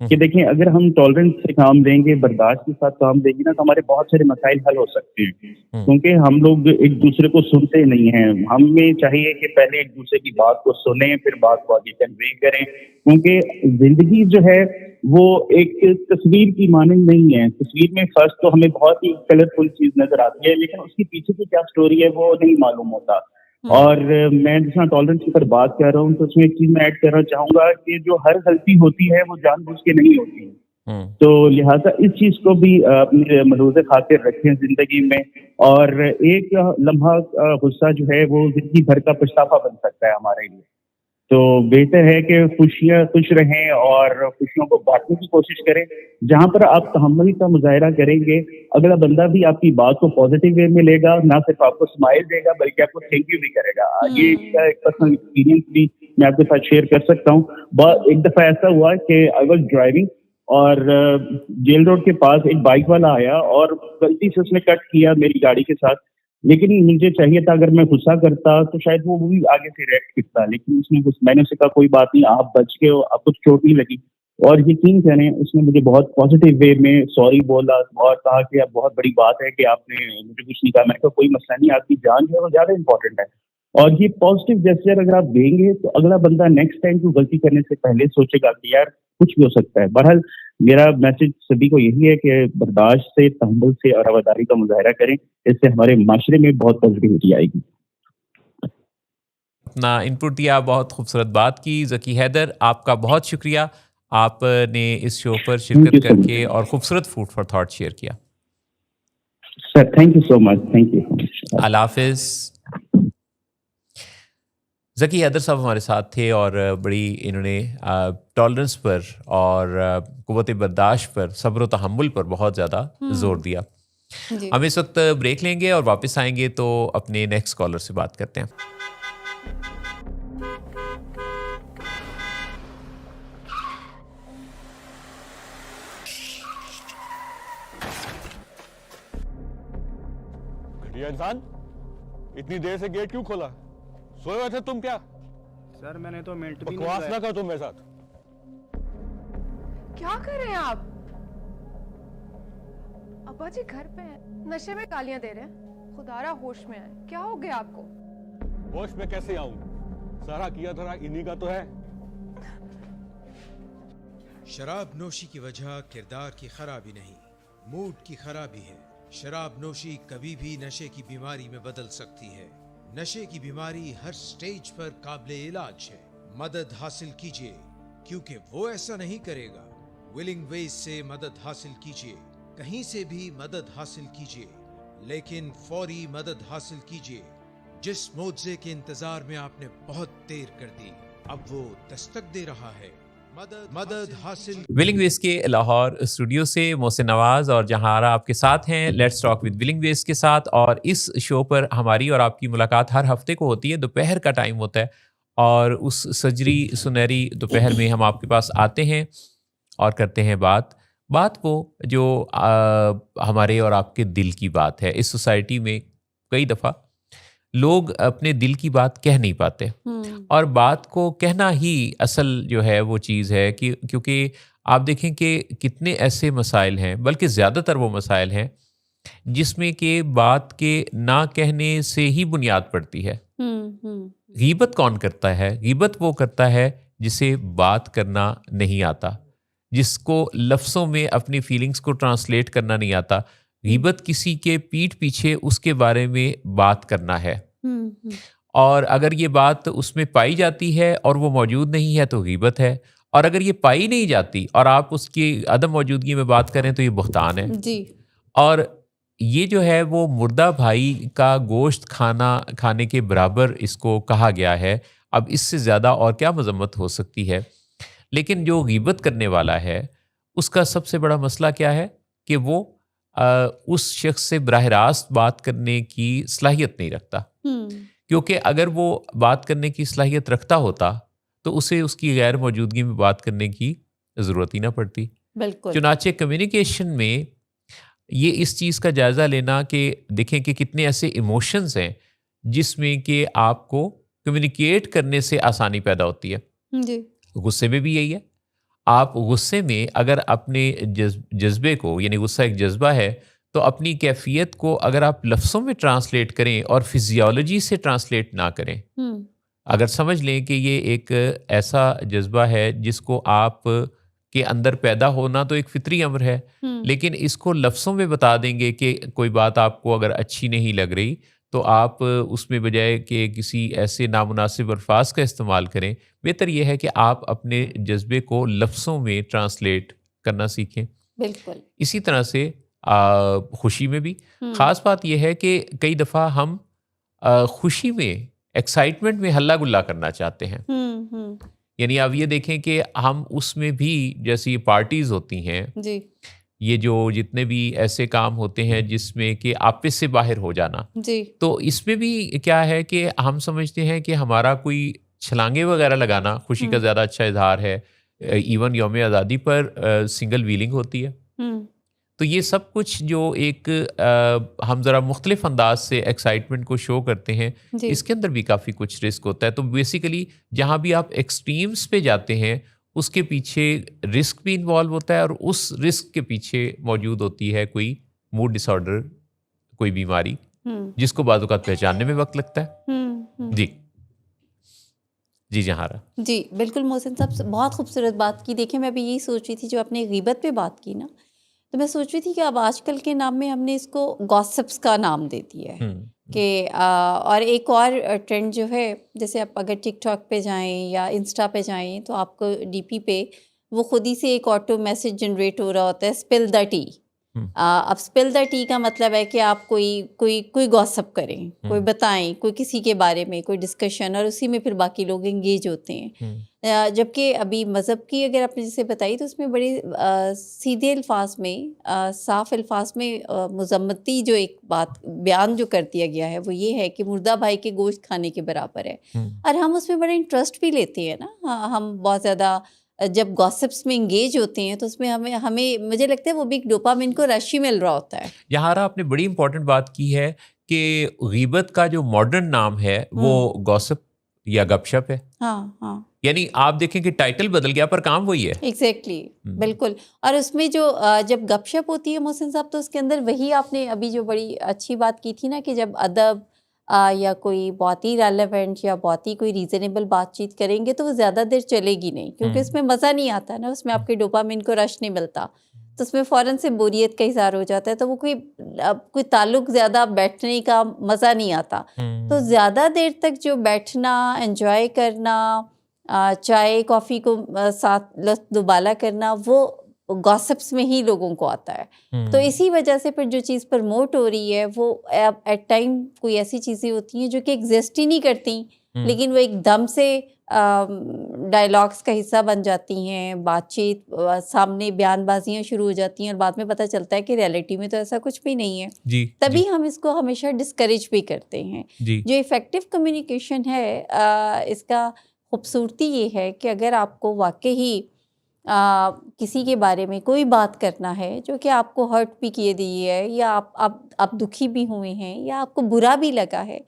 کہ دیکھیں اگر ہم ٹالرنس سے کام لیں گے, برداشت کے ساتھ کام دیں گے نا, تو ہمارے بہت سارے مسائل حل ہو سکتے ہیں. کیونکہ ہم لوگ ایک دوسرے کو سنتے نہیں ہیں. ہمیں چاہیے کہ پہلے ایک دوسرے کی بات کو سنیں, پھر بات کو آگے کنوے کریں. کیونکہ زندگی جو ہے وہ ایک تصویر کی مانند نہیں ہے. تصویر میں فرسٹ تو ہمیں بہت ہی کلرفل چیز نظر آتی ہے, لیکن اس کے پیچھے کی کیا سٹوری ہے وہ نہیں معلوم ہوتا. اور میں جس طرح ٹالرنس کے اوپر بات کر رہا ہوں, تو اس میں ایک چیز میں ایڈ کرنا چاہوں گا کہ جو ہر غلطی ہوتی ہے وہ جان بوجھ کے نہیں ہوتی ہے. تو لہٰذا اس چیز کو بھی اپنے ملحوظ خاطر رکھیں زندگی میں. اور ایک لمحہ غصہ جو ہے وہ زندگی بھر کا پچھتاوا بن سکتا ہے ہمارے لیے. تو بہتر ہے کہ خوش رہیں اور خوشیوں کو بانٹنے کی کوشش کریں. جہاں پر آپ تحمل کا مظاہرہ کریں گے, اگلا بندہ بھی آپ کی بات کو پازیٹیو وے میں لے گا, نہ صرف آپ کو اسمائل دے گا بلکہ آپ کو تھینک یو بھی کرے گا. یہ اس کا ایک پرسنل ایکسپیرینس بھی میں آپ کے ساتھ شیئر کر سکتا ہوں. ایک دفعہ ایسا ہوا کہ آئی واز ڈرائیونگ, اور جیل روڈ کے پاس ایک بائک والا آیا اور غلطی سے اس نے کٹ کیا میری گاڑی کے ساتھ. لیکن مجھے چاہیے تھا اگر میں غصہ کرتا تو شاید وہ بھی آگے سے ریئیکٹ کرتا, لیکن اس نے میں نے اسے کہا کوئی بات نہیں, آپ بچ گئے ہو, آپ کو چوٹ نہیں لگی. اور یقین کریں اس نے مجھے بہت پازیٹیو وے میں سوری بولا اور کہا کہ اب بہت بڑی بات ہے کہ آپ نے مجھے کچھ نہیں کہا. میں نے کہا کوئی مسئلہ نہیں, آپ کی جان جو ہے وہ زیادہ امپورٹنٹ ہے. اور یہ پازیٹیو جیسچر اگر آپ دیں گے تو اگلا بندہ نیکسٹ ٹائم کو غلطی کرنے سے پہلے سوچے گا کہ یار کچھ بھی ہو سکتا ہے. بہرحال میرا میسج سبھی کو یہی ہے کہ برداشت سے, تحمل سے اور رواداری کا مظاہرہ کریں. اس سے ہمارے معاشرے میں بہت پازیٹیوٹی آئے گی. اپنا انپٹ دیا, بہت خوبصورت بات کی. ذکی حیدر, آپ کا بہت شکریہ, آپ نے اس شو پر شرکت کر کے اور خوبصورت فوڈ فار تھاٹ شیئر کیا. Sir thank you so much, thank you. اللہ حافظ. ذکی حیدر صاحب ہمارے ساتھ تھے اور بڑی انہوں نے ٹالرنس پر اور قوت برداشت پر, صبر و تحمل پر بہت زیادہ زور دیا. ہم اس وقت بریک لیں گے اور واپس آئیں گے تو اپنے نیکسٹ کالر سے بات کرتے ہیں. گھٹیا انسان, اتنی دیر سے گیٹ کیوں کھولا؟ سوئے ہوئے تھے تم کیا؟ سر میں نے تو منٹ بھی بکواس نہ کرو تم میرے ساتھ. کیا کر رہے ہیں آپ؟ ابا جی گھر پہ ہیں, نشے میں گالیاں دے رہے ہیں. خدا را ہوش میں آئے, کیا ہو گیا آپ کو؟ ہوش میں کیسے آؤں, سارا کیا دھرا انہی کا تو ہے. شراب نوشی کی وجہ کردار کی خرابی نہیں, موڈ کی خرابی ہے. شراب نوشی کبھی بھی نشے کی بیماری میں بدل سکتی ہے. نشے کی بیماری ہر سٹیج پر قابل علاج ہے. مدد حاصل کیجیے کیونکہ وہ ایسا نہیں کرے گا. ولنگ ویز سے مدد حاصل کیجیے, کہیں سے بھی مدد حاصل کیجیے, لیکن فوری مدد حاصل کیجیے. جس معجزے کے انتظار میں آپ نے بہت دیر کر دی, اب وہ دستک دے رہا ہے. مدد حاصل. ولنگ ویز کے لاہور اسٹوڈیو سے محسن نواز اور جہاں آپ کے ساتھ ہیں لیٹس ٹاک ود ولنگ ویز کے ساتھ. اور اس شو پر ہماری اور آپ کی ملاقات ہر ہفتے کو ہوتی ہے, دوپہر کا ٹائم ہوتا ہے, اور اس سجری سنہری دوپہر میں ہم آپ کے پاس آتے ہیں اور کرتے ہیں بات وہ جو ہمارے اور آپ کے دل کی بات ہے. اس سوسائٹی میں کئی دفعہ لوگ اپنے دل کی بات کہہ نہیں پاتے, اور بات کو کہنا ہی اصل جو ہے وہ چیز ہے. کیونکہ آپ دیکھیں کہ کتنے ایسے مسائل ہیں, بلکہ زیادہ تر وہ مسائل ہیں جس میں کہ بات کے نہ کہنے سے ہی بنیاد پڑتی ہے. غیبت کون کرتا ہے؟ غیبت وہ کرتا ہے جسے بات کرنا نہیں آتا, جس کو لفظوں میں اپنی فیلنگز کو ٹرانسلیٹ کرنا نہیں آتا. غیبت کسی کے پیٹھ پیچھے اس کے بارے میں بات کرنا ہے, اور اگر یہ بات اس میں پائی جاتی ہے اور وہ موجود نہیں ہے تو غیبت ہے, اور اگر یہ پائی نہیں جاتی اور آپ اس کی عدم موجودگی میں بات کریں تو یہ بہتان ہے. اور یہ جو ہے وہ مردہ بھائی کا گوشت کھانے کے برابر اس کو کہا گیا ہے. اب اس سے زیادہ اور کیا مذمت ہو سکتی ہے؟ لیکن جو غیبت کرنے والا ہے اس کا سب سے بڑا مسئلہ کیا ہے کہ وہ اس شخص سے براہ راست بات کرنے کی صلاحیت نہیں رکھتا. کیونکہ اگر وہ بات کرنے کی صلاحیت رکھتا ہوتا تو اسے اس کی غیر موجودگی میں بات کرنے کی ضرورت ہی نہ پڑتی. بالکل. چنانچہ کمیونیکیشن میں یہ اس چیز کا جائزہ لینا کہ دیکھیں کہ کتنے ایسے ایموشنز ہیں جس میں کہ آپ کو کمیونیکیٹ کرنے سے آسانی پیدا ہوتی ہے. جی. غصے میں بھی یہی ہے, آپ غصے میں اگر اپنے جذبے کو، یعنی غصہ ایک جذبہ ہے، تو اپنی کیفیت کو اگر آپ لفظوں میں ٹرانسلیٹ کریں اور فزیولوجی سے ٹرانسلیٹ نہ کریں، اگر سمجھ لیں کہ یہ ایک ایسا جذبہ ہے جس کو آپ کے اندر پیدا ہونا تو ایک فطری امر ہے، لیکن اس کو لفظوں میں بتا دیں گے کہ کوئی بات آپ کو اگر اچھی نہیں لگ رہی تو آپ اس میں بجائے کہ کسی ایسے نامناسب الفاظ کا استعمال کریں، بہتر یہ ہے کہ آپ اپنے جذبے کو لفظوں میں ٹرانسلیٹ کرنا سیکھیں۔ بالکل اسی طرح سے خوشی میں بھی خاص بات یہ ہے کہ کئی دفعہ ہم خوشی میں، ایکسائٹمنٹ میں ہلا گلا کرنا چاہتے ہیں، یعنی آپ یہ دیکھیں کہ ہم اس میں بھی، جیسے یہ پارٹیز ہوتی ہیں، جی یہ جو جتنے بھی ایسے کام ہوتے ہیں جس میں کہ آپس سے باہر ہو جانا، جی تو اس میں بھی کیا ہے کہ ہم سمجھتے ہیں کہ ہمارا کوئی چھلانگے وغیرہ لگانا خوشی کا زیادہ اچھا اظہار ہے، ایون یوم آزادی پر سنگل ویلنگ ہوتی ہے۔ تو یہ سب کچھ جو ایک ہم ذرا مختلف انداز سے ایکسائٹمنٹ کو شو کرتے ہیں، جی اس کے اندر بھی کافی کچھ رسک ہوتا ہے۔ تو بیسیکلی جہاں بھی آپ ایکسٹریمز پہ جاتے ہیں اس کے پیچھے رسک بھی انوالو ہوتا ہے، اور اس رسک کے پیچھے موجود ہوتی ہے کوئی موڈ ڈس آرڈر، کوئی بیماری جس کو بعض اوقات پہچاننے میں وقت لگتا ہے۔ جی جہارا۔ جی بالکل محسن صاحب، بہت خوبصورت بات کی۔ دیکھیں میں بھی یہی سوچ رہی تھی، جو آپ نے غیبت پہ بات کی نا، تو میں سوچ رہی تھی کہ اب آج کل کے نام میں ہم نے اس کو گاسپس کا نام دے دیا ہے کہ اور ایک اور ٹرینڈ جو ہے، جیسے آپ اگر ٹک ٹاک پہ جائیں یا انسٹا پہ جائیں تو آپ کو ڈی پی پہ وہ خود ہی سے ایک آٹو میسج جنریٹ ہو رہا ہوتا ہے، اسپل دا ٹی۔ اب اسپل دا ٹی کا مطلب ہے کہ آپ کوئی گاسپ کریں، کوئی بتائیں، کوئی کسی کے بارے میں کوئی ڈسکشن، اور اسی میں پھر باقی لوگ انگیج ہوتے ہیں۔ جبکہ ابھی مذہب کی اگر آپ نے جسے بتائی تو اس میں بڑے سیدھے الفاظ میں، صاف الفاظ میں مذمتی جو ایک بات بیان جو کر دیا گیا ہے وہ یہ ہے کہ مردہ بھائی کے گوشت کھانے کے برابر ہے، اور ہم اس میں بڑا انٹرسٹ بھی لیتے ہیں نا۔ ہم بہت زیادہ جب گاسپس میں انگیج ہوتے ہیں تو اس میں ہمیں مجھے لگتا ہے وہ بھی ایک ڈوپامین کو رش ہی مل رہا ہوتا ہے۔ یہاں آپ نے بڑی امپورٹنٹ بات کی ہے کہ غیبت کا جو ماڈرن نام ہے وہ گاسپ یا گپ شپ ہے۔ ہاں یعنی آپ دیکھیں کہ ٹائٹل بدل گیا پر کام وہی ہے۔ ایگزیکٹلی، بالکل۔ اور اس میں جو جب گپ شپ ہوتی ہے محسن صاحب، تو اس کے اندر وہی آپ نے ابھی جو بڑی اچھی بات کی تھی نا، کہ جب ادب یا کوئی بہت ہی ریلیونٹ یا بہت ہی کوئی ریزنیبل بات چیت کریں گے تو وہ زیادہ دیر چلے گی نہیں، کیونکہ اس میں مزہ نہیں آتا نا، اس میں آپ کے ڈوپامین کو رش نہیں ملتا، تو اس میں فوراً سے بوریت کا اظہار ہو جاتا ہے، تو وہ کوئی تعلق زیادہ بیٹھنے کا مزہ نہیں آتا۔ تو زیادہ دیر تک جو بیٹھنا، انجوائے کرنا، چائے کافی کو ساتھ لطف دوبالا کرنا، وہ گاسپس میں ہی لوگوں کو آتا ہے۔ تو اسی وجہ سے پھر جو چیز پرموٹ ہو رہی ہے وہ ایٹ ٹائم کوئی ایسی چیزیں ہوتی ہیں جو کہ ایگزسٹ ہی نہیں کرتی، لیکن وہ ایک دم سے ڈائلاگس کا حصہ بن جاتی ہیں، بات چیت سامنے بیان بازیاں شروع ہو جاتی ہیں، اور بعد میں پتہ چلتا ہے کہ ریئلٹی میں تو ایسا کچھ بھی نہیں ہے۔ تبھی ہم اس کو ہمیشہ ڈسکریج بھی کرتے ہیں۔ جو افیکٹو کمیونیکیشن ہے، اس کا خوبصورتی یہ ہے کہ اگر آپ کو واقعی کسی کے بارے میں کوئی بات کرنا ہے جو کہ آپ کو ہرٹ بھی کیے دی ہے، یا آپ دکھی بھی ہوئے ہیں، یا آپ کو برا بھی لگا ہے،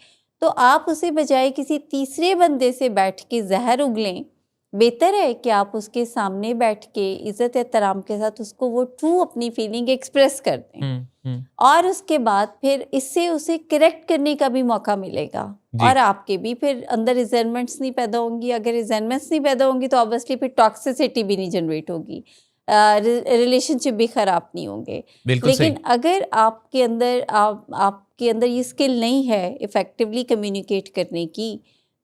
تو آپ اسے بجائے کسی تیسرے بندے سے بیٹھ کے زہر اگلیں، بہتر ہے کہ آپ اس کے سامنے بیٹھ کے عزت احترام کے ساتھ اس کو وہ ٹرو اپنی فیلنگ ایکسپریس کر دیں، اور اس کے بعد پھر اس سے اسے کریکٹ کرنے کا بھی موقع ملے گا، اور آپ کے بھی پھر اندر ریزنمنٹس نہیں پیدا ہوں گی۔ اگر ریزنمنٹس نہیں پیدا ہوں گی تو آبویسلی پھر ٹاکسیسٹی بھی نہیں جنریٹ ہوگی، ریلیشن شپ بھی خراب نہیں ہوں گے۔ لیکن اگر آپ کے اندر یہ اسکل نہیں ہے ایفیکٹولی کمیونیکیٹ کرنے کی،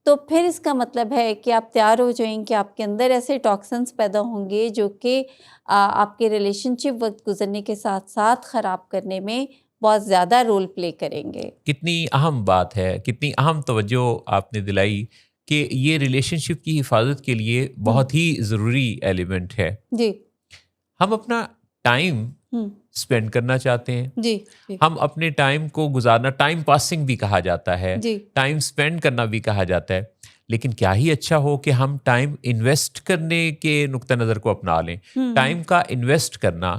تو پھر اس کا مطلب ہے کہ آپ تیار ہو جائیں کہ آپ کے اندر ایسے ٹاکسنس پیدا ہوں گے جو کہ آپ کے ریلیشن شپ وقت گزرنے کے ساتھ ساتھ خراب کرنے میں بہت زیادہ رول پلے کریں گے۔ کتنی اہم بات ہے، کتنی اہم توجہ آپ نے دلائی کہ یہ ریلیشن شپ کی حفاظت کے لیے بہت ہی ضروری ایلیمنٹ ہے۔ جی، ہم اپنا ٹائم اسپینڈ کرنا چاہتے ہیں، جی، ہم اپنے ٹائم کو گزارنا، ٹائم پاسنگ بھی کہا جاتا ہے، جی، ٹائم اسپینڈ کرنا بھی کہا جاتا ہے، لیکن کیا ہی اچھا ہو کہ ہم ٹائم انویسٹ کرنے کے نقطہ نظر کو اپنا لیں۔ ٹائم کا انویسٹ کرنا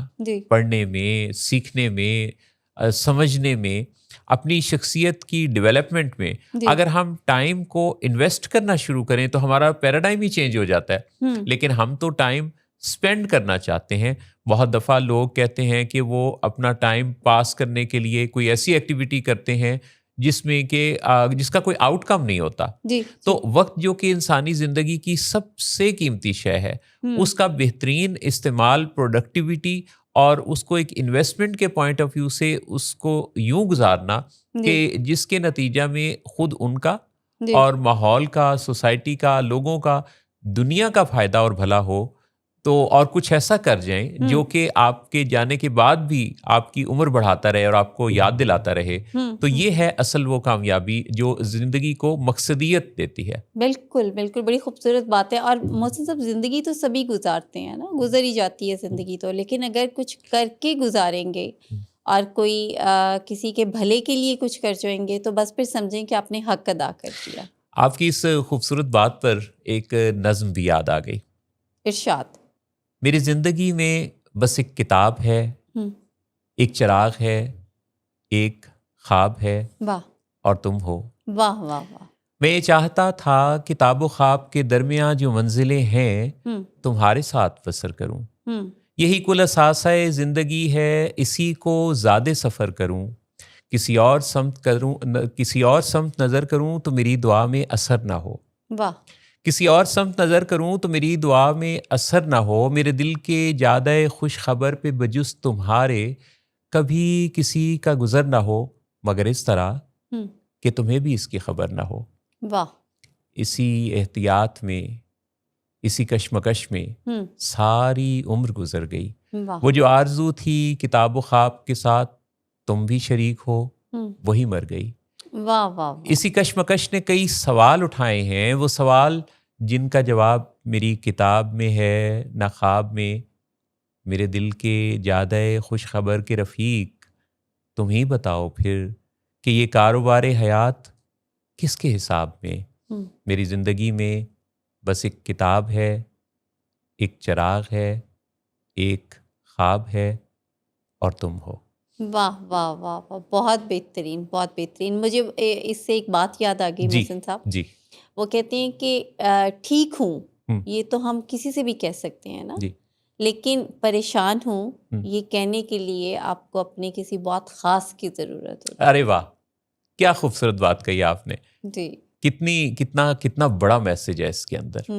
پڑھنے میں، سیکھنے میں، سمجھنے میں، اپنی شخصیت کی ڈیولپمنٹ میں اگر ہم ٹائم کو انویسٹ کرنا شروع کریں تو ہمارا پیراڈائم ہی چینج ہو جاتا ہے۔ لیکن ہم تو ٹائم اسپینڈ کرنا چاہتے ہیں. بہت دفعہ لوگ کہتے ہیں کہ وہ اپنا ٹائم پاس کرنے کے لیے کوئی ایسی ایکٹیویٹی کرتے ہیں جس میں کہ جس کا کوئی آؤٹ کم نہیں ہوتا. جی تو وقت جو کہ انسانی زندگی کی سب سے قیمتی شے ہے، اس کا بہترین استعمال پروڈکٹیوٹی اور اس کو ایک انویسٹمنٹ کے پوائنٹ آف ویو سے اس کو یوں گزارنا کہ جس کے نتیجہ میں خود ان کا اور ماحول کا، سوسائٹی کا، لوگوں کا، دنیا کا فائدہ اور بھلا ہو. تو اور کچھ ایسا کر جائیں جو کہ آپ کے جانے کے بعد بھی آپ کی عمر بڑھاتا رہے اور آپ کو یاد دلاتا رہے. تو یہ ہے اصل وہ کامیابی جو زندگی کو مقصدیت دیتی ہے. بالکل بالکل، بڑی خوبصورت بات ہے. اور محسن صاحب، زندگی تو سبھی گزارتے ہیں نا، گزر ہی جاتی ہے زندگی تو، لیکن اگر کچھ کر کے گزاریں گے اور کوئی کسی کے بھلے کے لیے کچھ کر جائیں گے تو بس پھر سمجھیں کہ آپ نے حق ادا کر دیا. آپ کی اس خوبصورت بات پر ایک نظم بھی یاد آ گئی. ارشاد. میری زندگی میں بس ایک کتاب ہے، ایک چراغ ہے، ایک خواب ہے، واہ اور تم ہو. واہ واہ واہ. میں یہ چاہتا تھا کتاب و خواب کے درمیان جو منزلیں ہیں تمہارے ساتھ بسر کروں. یہی کل اثاثہ زندگی ہے، اسی کو زیادہ سفر کروں. کسی اور سمت نظر کروں تو میری دعا میں اثر نہ ہو. واہ. کسی اور سمت نظر کروں تو میری دعا میں اثر نہ ہو. میرے دل کے جادہ خوش خبر پہ بجز تمہارے کبھی کسی کا گزر نہ ہو، مگر اس طرح کہ تمہیں بھی اس کی خبر نہ ہو. واہ. اسی احتیاط میں، اسی کشمکش میں ساری عمر گزر گئی. وہ جو آرزو تھی کتاب و خواب کے ساتھ تم بھی شریک ہو، وہی مر گئی. واہ واہ. اسی کشمکش نے کئی سوال اٹھائے ہیں، وہ سوال جن کا جواب میری کتاب میں ہے نہ خواب میں. میرے دل کے جادہ خوش خبر کے رفیق، تم ہی بتاؤ پھر کہ یہ کاروبار حیات کس کے حساب میں. میری زندگی میں بس ایک کتاب ہے، ایک چراغ ہے، ایک خواب ہے، اور تم ہو. واہ واہ واہ واہ. بہت بہترین، بہت بہترین. مجھے اس سے ایک بات یاد آ گئی محسن صاحب. جی. وہ کہتے ہیں کہ ٹھیک ہوں یہ تو ہم کسی سے بھی کہہ سکتے ہیں نا، لیکن پریشان ہوں یہ کہنے کے لیے آپ کو اپنے کسی بہت خاص کی ضرورت ہوتی ہے. ارے واہ، کیا خوبصورت بات کہی آپ نے. جی. کتنا بڑا میسج ہے اس کے اندر.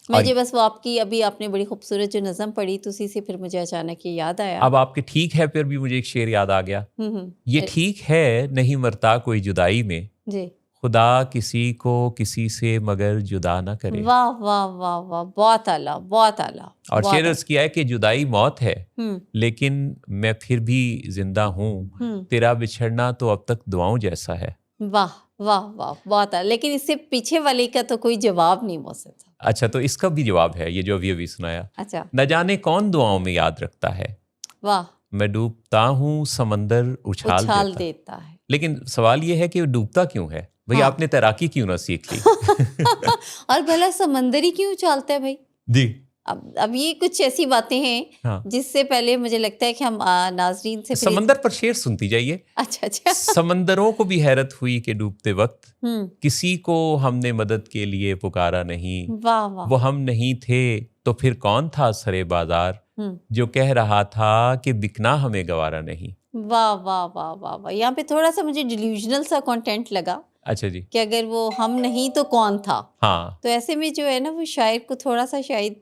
مجھے بس وہ آپ کی ابھی آپ نے بڑی خوبصورت جو نظم پڑھی تو اسی سے پھر مجھے اچانک یہ یاد آیا. اب آپ کے ٹھیک ہے پھر بھی مجھے ایک شعر یاد آ گیا. یہ ٹھیک ہے نہیں مرتا کوئی جدائی میں، جی خدا کسی کو کسی سے مگر جدا نہ کرے. واہ واہ واہ واہ. بہت اعلیٰ، بہت اعلیٰ. اور شعر عرض کیا ہے کہ جدائی موت ہے لیکن میں پھر بھی زندہ ہوں، تیرا بچھڑنا تو اب تک دعاؤں جیسا ہے. واہ واہ واہ. بہت اعلیٰ. لیکن اس سے پیچھے والے کا تو کوئی جواب نہیں ہو سکتا. اچھا، تو اس کا بھی جواب ہے یہ جو ابھی سنایا. اچھا. نہ جانے کون دعاؤں میں یاد رکھتا ہے. واہ. میں ڈوبتا ہوں سمندر اچھال دیتا ہے. لیکن سوال یہ ہے کہ وہ ڈوبتا کیوں ہے بھئی؟ آپ نے تیراکی کیوں نہ سیکھ لی؟ اور بھلا سمندر ہی کیوں اچھالتا ہے بھائی؟ جی. اب یہ کچھ ایسی باتیں ہیں جس سے پہلے مجھے لگتا ہے کہ ہم ناظرین سے سمندر پر شعر سنتی جائیے. اچھا. سمندروں کو بھی حیرت ہوئی کہ ڈوبتے وقت کسی کو ہم نے مدد کے لیے پکارا نہیں. واہ واہ. وہ ہم نہیں تھے تو پھر کون تھا سرے بازار جو کہہ رہا تھا کہ بکنا ہمیں گوارا نہیں. واہ واہ واہ واہ واہ. یہاں پہ تھوڑا سا مجھے ڈیلیوژنل سا کنٹینٹ لگا. اچھا جی. کہ اگر وہ ہم نہیں تو کون تھا. ہاں. تو ایسے میں جو ہے نا وہ شاعر کو تھوڑا سا شاید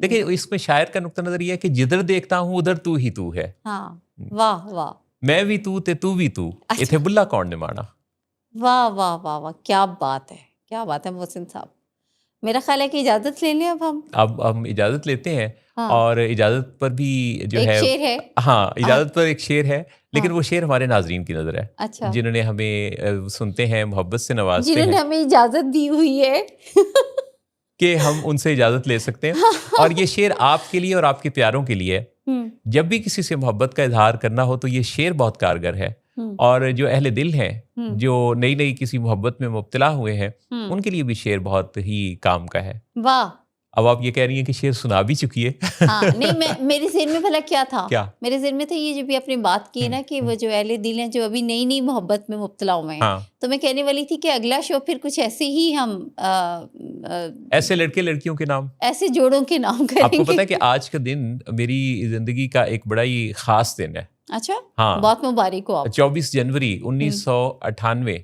دیکھیں اس میں شاعر کا نقطہ نظر یہ ہے کہ جدھر دیکھتا ہوں ادھر تو ہی تو ہے. ہاں. واہ واہ. میں بھی تو بھی تو اتھے بلا کون نے مانا. واہ واہ واہ واہ. کیا بات ہے، کیا بات ہے محسن صاحب. میرا خیال ہے کہ اجازت لے لیں اب ہم اجازت لیتے ہیں. اور اجازت پر بھی جو ایک شعر ہے. ہاں، اجازت پر ایک شعر ہے لیکن وہ شعر ہمارے ناظرین کی نظر ہے. اچھا. جنہوں نے ہمیں سنتے ہیں، محبت سے نوازتے ہیں، جنہوں نے ہمیں اجازت دی ہوئی ہے کہ ہم ان سے اجازت لے سکتے ہیں. اور یہ شعر آپ کے لیے اور آپ کے پیاروں کے لیے. جب بھی کسی سے محبت کا اظہار کرنا ہو تو یہ شعر بہت کارگر ہے. اور جو اہل دل ہیں، جو نئی کسی محبت میں مبتلا ہوئے ہیں، ان کے لیے بھی شعر بہت ہی کام کا ہے. واہ. اب آپ یہ کہہ رہی ہیں کہ شعر سنا بھی چکی ہے. ہاں نہیں میرے ذہن میں بھلا کیا تھا, کیا میرے ذہن میں تھا یہ جو بھی آپ نے بات کی نا کہ وہ جو اہل دل ہیں جو ابھی نئی نئی محبت میں مبتلا ہوئے ہیں, تو میں کہنے والی تھی کہ اگلا شو پھر کچھ ایسے ہی ہم ایسے لڑکے لڑکیوں کے نام, ایسے جوڑوں کے نام کریں گے. آپ کو پتا ہے کہ آج کا دن میری زندگی کا ایک بڑا ہی خاص دن ہے. اچھا, ہاں بہت مبارک ہو آپ. 24 جنوری 1998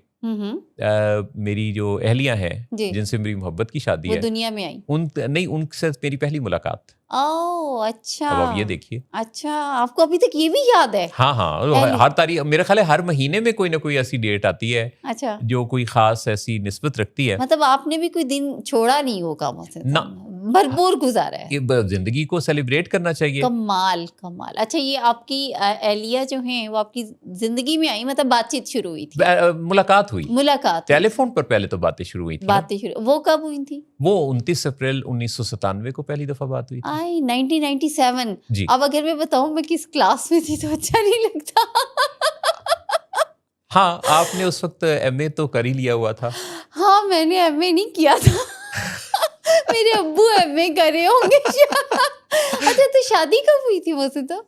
میری جو اہلیہ ہیں جن سے میری محبت کی شادی وہ ہے, دنیا میں آئی نہیں ان سے میری پہلی ملاقات. اوہ اچھا, اب آپ یہ دیکھیے. اچھا, آپ کو ابھی تک یہ بھی یاد ہے؟ ہاں ہاں, ہر تاریخ میرا خیال ہے ہر مہینے میں کوئی نہ کوئی ایسی ڈیٹ آتی ہے اچھا جو کوئی خاص ایسی نسبت رکھتی ہے. مطلب آپ نے بھی کوئی دن چھوڑا نہیں ہوگا نہ, بھرپور گزارا ہے. زندگی کو سیلیبریٹ کرنا چاہیے. کمال کمال. اچھا یہ آپ کی اہلیہ جو ہیں وہ آپ کی زندگی میں آئی, مطلب بات چیت شروع ہوئی تھی, ملاقات ہوئی, ملاقات ٹیلی فون پر پہلے تو باتیں شروع ہوئی تھی. باتیں شروع, وہ کب ہوئی تھی؟ وہ 29 اپریل 1997 کو پہلی دفعہ بات ہوئی تھی. 1997. جی. اب اگر میں بتاؤں میں کس کلاس میں تھی تو اچھا نہیں لگتا. ہاں آپ نے اس وقت ایم اے تو کر ہی لیا ہوا تھا. ہاں میں نے ایم اے نہیں کیا تھا, میرے ابو ایم اے کرے ہوں گے. اچھا تو شادی کب ہوئی تھی ویسے تو؟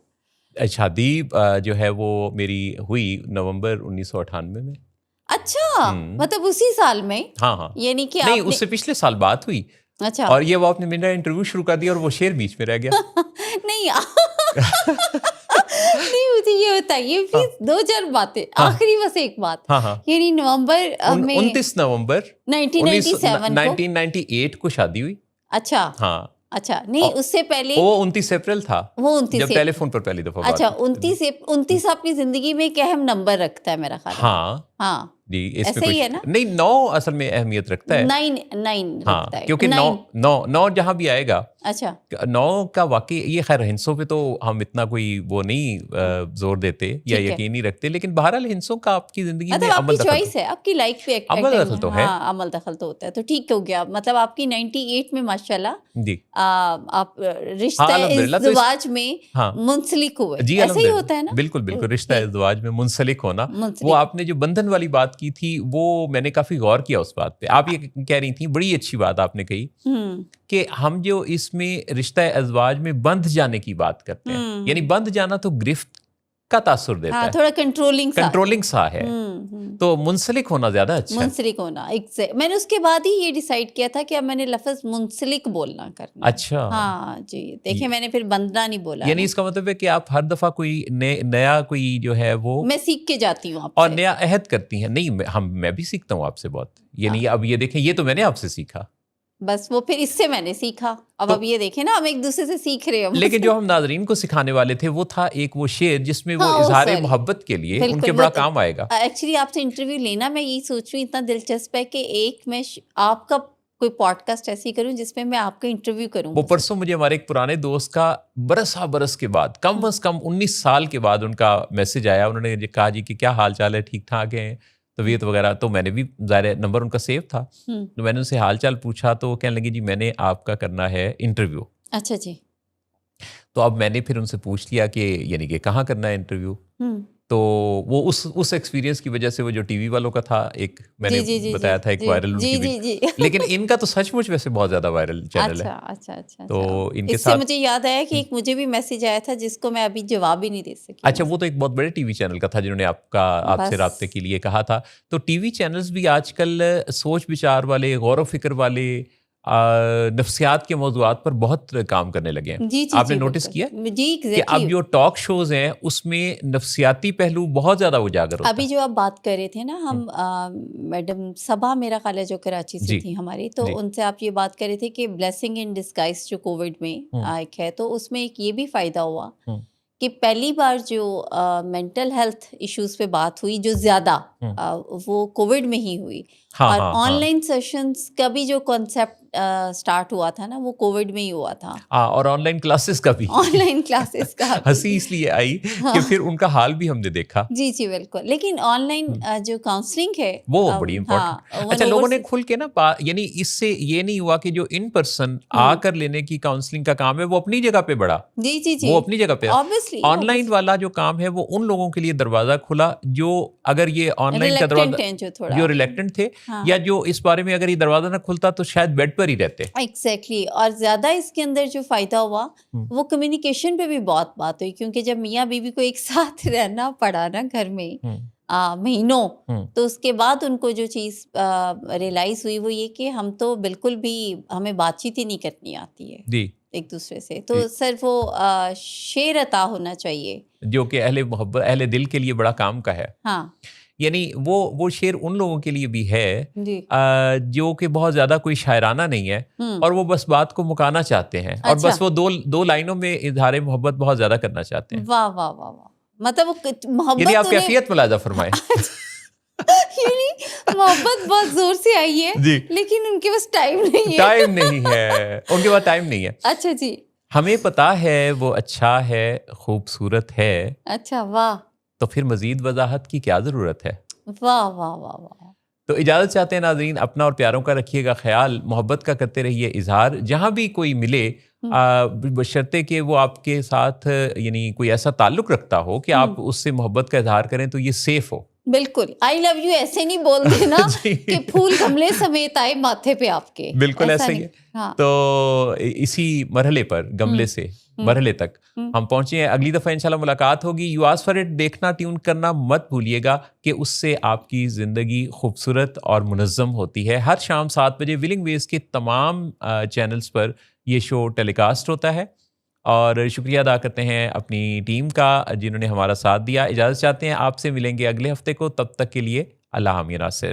شادی جو ہے وہ میری ہوئی نومبر 1998 میں. اچھا مطلب اسی سال میں؟ ہاں ہاں, یعنی کہ نہیں اس سے پچھلے سال بات ہوئی. اچھا, اور یہ وہ آپ نے میرا انٹرویو شروع کر دیا اور وہ شعر بیچ میں رہ گیا. نہیں نہیں مجھے یہ بتائیے پلیز دو چار باتیں, آخری بس ایک بات, یعنی نومبر 29 نومبر 1997 کو شادی ہوئی. اچھا ہاں اچھا, نہیں اس سے پہلے وہ 29 اپریل تھا, وہ 29 جب ٹیلی فون پر پہلی دفعہ. اچھا 29 اپنی زندگی میں ایک اہم نمبر رکھتا ہے میرا خیال. ہاں ہاں جی, اس ایسا میں ہی ہے نا. نہیں 9 اصل میں اہمیت رکھتا ہے. 9 رکھتا ہے کیونکہ 9 جہاں بھی آئے گا. اچھا 9 کا واقعی یہ خیر ہنسوں پہ تو ہم اتنا کوئی وہ نہیں زور دیتے یا یقین نہیں رکھتے, لیکن بہرحال ہنسوں کا آپ کی زندگی میں آپ کی چوائس ہے, آپ کی لائف پہ عمل دخل تو ہے. ہاں عمل دخل تو ہوتا ہے, تو ٹھیک ہو گیا. مطلب آپ کی 98 میں ماشاءاللہ جی آپ رشتہ ازدواج میں منسلک ہوئے. جی ایسا ہی ہوتا ہے نا. بالکل بالکل, رشتہ ازدواج میں منسلک ہونا. وہ آپ نے جو بندھن والی بات کی تھی وہ میں نے کافی غور کیا اس بات پہ. آپ یہ کہہ رہی تھیں, بڑی اچھی بات آپ نے کہی کہ ہم جو اس میں رشتہ ازدواج میں بندھ جانے کی بات کرتے ہیں, یعنی بندھ جانا تو گرفت کا تاثر دیتا ہے, تھوڑا کنٹرولنگ سا ہے, تو منسلک ہونا زیادہ اچھا ہے. منسلک ہونا میں نے اس کے بعد ہی یہ ڈیسائیڈ کیا تھا کہ اب میں نے لفظ منسلک بولنا کرنا. اچھا ہاں جی, دیکھیں میں نے پھر بندنا نہیں بولا. یعنی اس کا مطلب ہے کہ آپ ہر دفعہ کوئی نیا کوئی جو ہے وہ میں سیکھ کے جاتی ہوں اور نیا عہد کرتی ہیں. نہیں میں بھی سیکھتا ہوں آپ سے بہت, یعنی اب یہ دیکھیں یہ تو میں نے آپ سے سیکھا, بس وہ پھر اس سے میں نے سیکھا. اب یہ دیکھیں نا ہم ایک دوسرے سے سیکھ رہے ہیں. لیکن جو ہم ناظرین کو سکھانے والے تھے وہ تھا ایک وہ شعر جس میں وہ اظہار محبت کے لیے ان کے بڑا کام آئے گا. ایکچولی آپ سے انٹرویو لینا میں یہی سوچ رہی ہوں, اتنا دلچسپ ہے کہ ایک میں آپ کا کوئی پوڈ کاسٹ ایسی کروں جس میں آپ کا انٹرویو کروں. وہ پرسوں مجھے ہمارے ایک پرانے دوست کا برس کے بعد کم از کم 19 سال کے بعد ان کا میسج آیا. انہوں نے کہا جی کہ کیا حال چال ہے, ٹھیک ٹھاک ہیں, طبیعت وغیرہ. تو میں نے بھی ظاہر نمبر ان کا سیو تھا, تو میں نے ان سے حال چال پوچھا تو کہنے لگی جی میں نے آپ کا کرنا ہے انٹرویو. اچھا جی. تو اب میں نے پھر ان سے پوچھ لیا کہ یعنی کہ کہاں کرنا ہے انٹرویو. تو وہ اس ایکسپیرینس کی وجہ سے وہ جو ٹی وی والوں کا تھا ایک میں نے بتایا تھا ایک وائرل, لیکن ان کا تو سچ مچ ویسے بہت زیادہ وائرل چینل ہے. اچھا تو ان کے ساتھ اس سے مجھے یاد آیا کہ ایک مجھے بھی میسج آیا تھا جس کو میں ابھی جواب ہی نہیں دے سکی. اچھا وہ تو ایک بہت بڑے ٹی وی چینل کا تھا جنہوں نے آپ سے رابطے کے لیے کہا تھا. تو ٹی وی چینلز بھی آج کل سوچ بچار والے, غور و فکر والے, نفسیات کے موضوعات پر بہت کام کرنے لگے ہیں. آپ نے نوٹس کیا کہ اب جو ٹاک شوز ہیں اس میں نفسیاتی پہلو بہت زیادہ اجاگر ہوتا ہے. ابھی جو آپ بات کر رہے تھے نا, ہم میڈم صبا میرا خیال ہے جو کراچی سے تھی ہماری, تو ان سے آپ یہ بات کر رہے تھے کہ بلیسنگ ان ڈسگائز جو کووڈ میں ایک ہے, تو اس میں ایک یہ بھی فائدہ ہوا کہ پہلی بار جو مینٹل ہیلتھ ایشوز پہ بات ہوئی جو زیادہ وہ کووڈ میں ہی ہوئی. اور آن لائن سیشنز کا بھی جو کانسیپٹ سٹارٹ ہوا تھا نا وہ کووڈ میں ہی ہوا تھا. اور آن لائن کلاسز کا بھی, آن لائن کلاسز کا ہنسی اس لیے آئی کہ پھر ان کا حال بھی ہم نے دیکھا. جی جی بالکل. لیکن آن لائن جو کاؤنسلنگ ہے وہ بڑی امپورٹنٹ. اچھا لوگوں نے کھل کے نا, یعنی اس سے یہ نہیں ہوا کہ جو ان پرسن آ کر لینے کی کاؤنسلنگ کا کام ہے وہ اپنی جگہ پہ بڑھا. جی جی جی وہ اپنی جگہ پہ. آن لائن والا جو کام ہے وہ ان لوگوں کے لیے دروازہ کھلا جو اگر یہ آن آن لائن کا Reluctant ہیں جو تھوڑا. جو ریلیکٹنٹ تھے ہاں. یا جو اس بارے میں اگر یہ دروازہ نہ کھلتا تو شاید بیڈ پر ہی رہتے. ایگزیکٹلی. اور زیادہ اس کے اندر جو فائدہ ہوا وہ کمیونیکیشن پہ بھی بہت بات ہوئی, کیونکہ جب میاں بیوی کو ایک ساتھ رہنا پڑا نا گھر میں مہینوں, تو اس کے بعد ان کو جو چیز ریئلائز ہوئی وہ یہ کہ ہم تو بالکل بھی, ہمیں بات چیت ہی نہیں کرنی آتی ہے جی ایک دوسرے سے. تو صرف وہ شعر عطا ہونا چاہیے جو کہ اہل محبت, اہل دل کے لیے بڑا کام کا ہے. ہاں یعنی وہ شعر ان لوگوں کے لیے بھی ہے جی. جو کہ بہت زیادہ کوئی شاعرانہ نہیں ہے اور وہ بس بات کو مکانا چاہتے ہیں اور بس وہ دو لائنوں میں اظہار محبت بہت زیادہ کرنا چاہتے ہیں. واہ واہ واہ واہ. مطلب وہ محبت, یعنی آپ کیفیت ملاحظہ فرمائیں. یعنی محبت بہت زور سے آئی ہے جی. لیکن ان کے پاس ٹائم نہیں ہے. ٹائم نہیں ہے ان کے پاس, ٹائم نہیں ہے. اچھا جی. ہمیں پتا ہے وہ اچھا ہے, خوبصورت ہے, اچھا واہ. تو پھر مزید وضاحت کی کیا ضرورت ہے. واہ واہ واہ واہ. تو اجازت چاہتے ہیں ناظرین, اپنا اور پیاروں کا رکھیے گا خیال, محبت کا کرتے رہیے اظہار, جہاں بھی کوئی ملے بشرطے کہ وہ آپ کے ساتھ یعنی کوئی ایسا تعلق رکھتا ہو کہ آپ اس سے محبت کا اظہار کریں تو یہ سیف ہو. بالکل. آئی لو یو ایسے نہیں بول دینا کہ پھول گملے سمیت آئے ماتھے پہ آپ کے. بالکل ایسا ہی ہے. تو اسی مرحلے پر گملے سے مرحلے تک ہم پہنچے ہیں. اگلی دفعہ انشاءاللہ ملاقات ہوگی. یو آسک فار اٹ دیکھنا, ٹیون کرنا مت بھولیے گا کہ اس سے آپ کی زندگی خوبصورت اور منظم ہوتی ہے. ہر شام 7 بجے ولنگ ویز کے تمام چینلز پر یہ شو ٹیلی کاسٹ ہوتا ہے. اور شکریہ ادا کرتے ہیں اپنی ٹیم کا جنہوں نے ہمارا ساتھ دیا. اجازت چاہتے ہیں, آپ سے ملیں گے اگلے ہفتے کو. تب تک کے لیے اللہ حافظ. ناصر.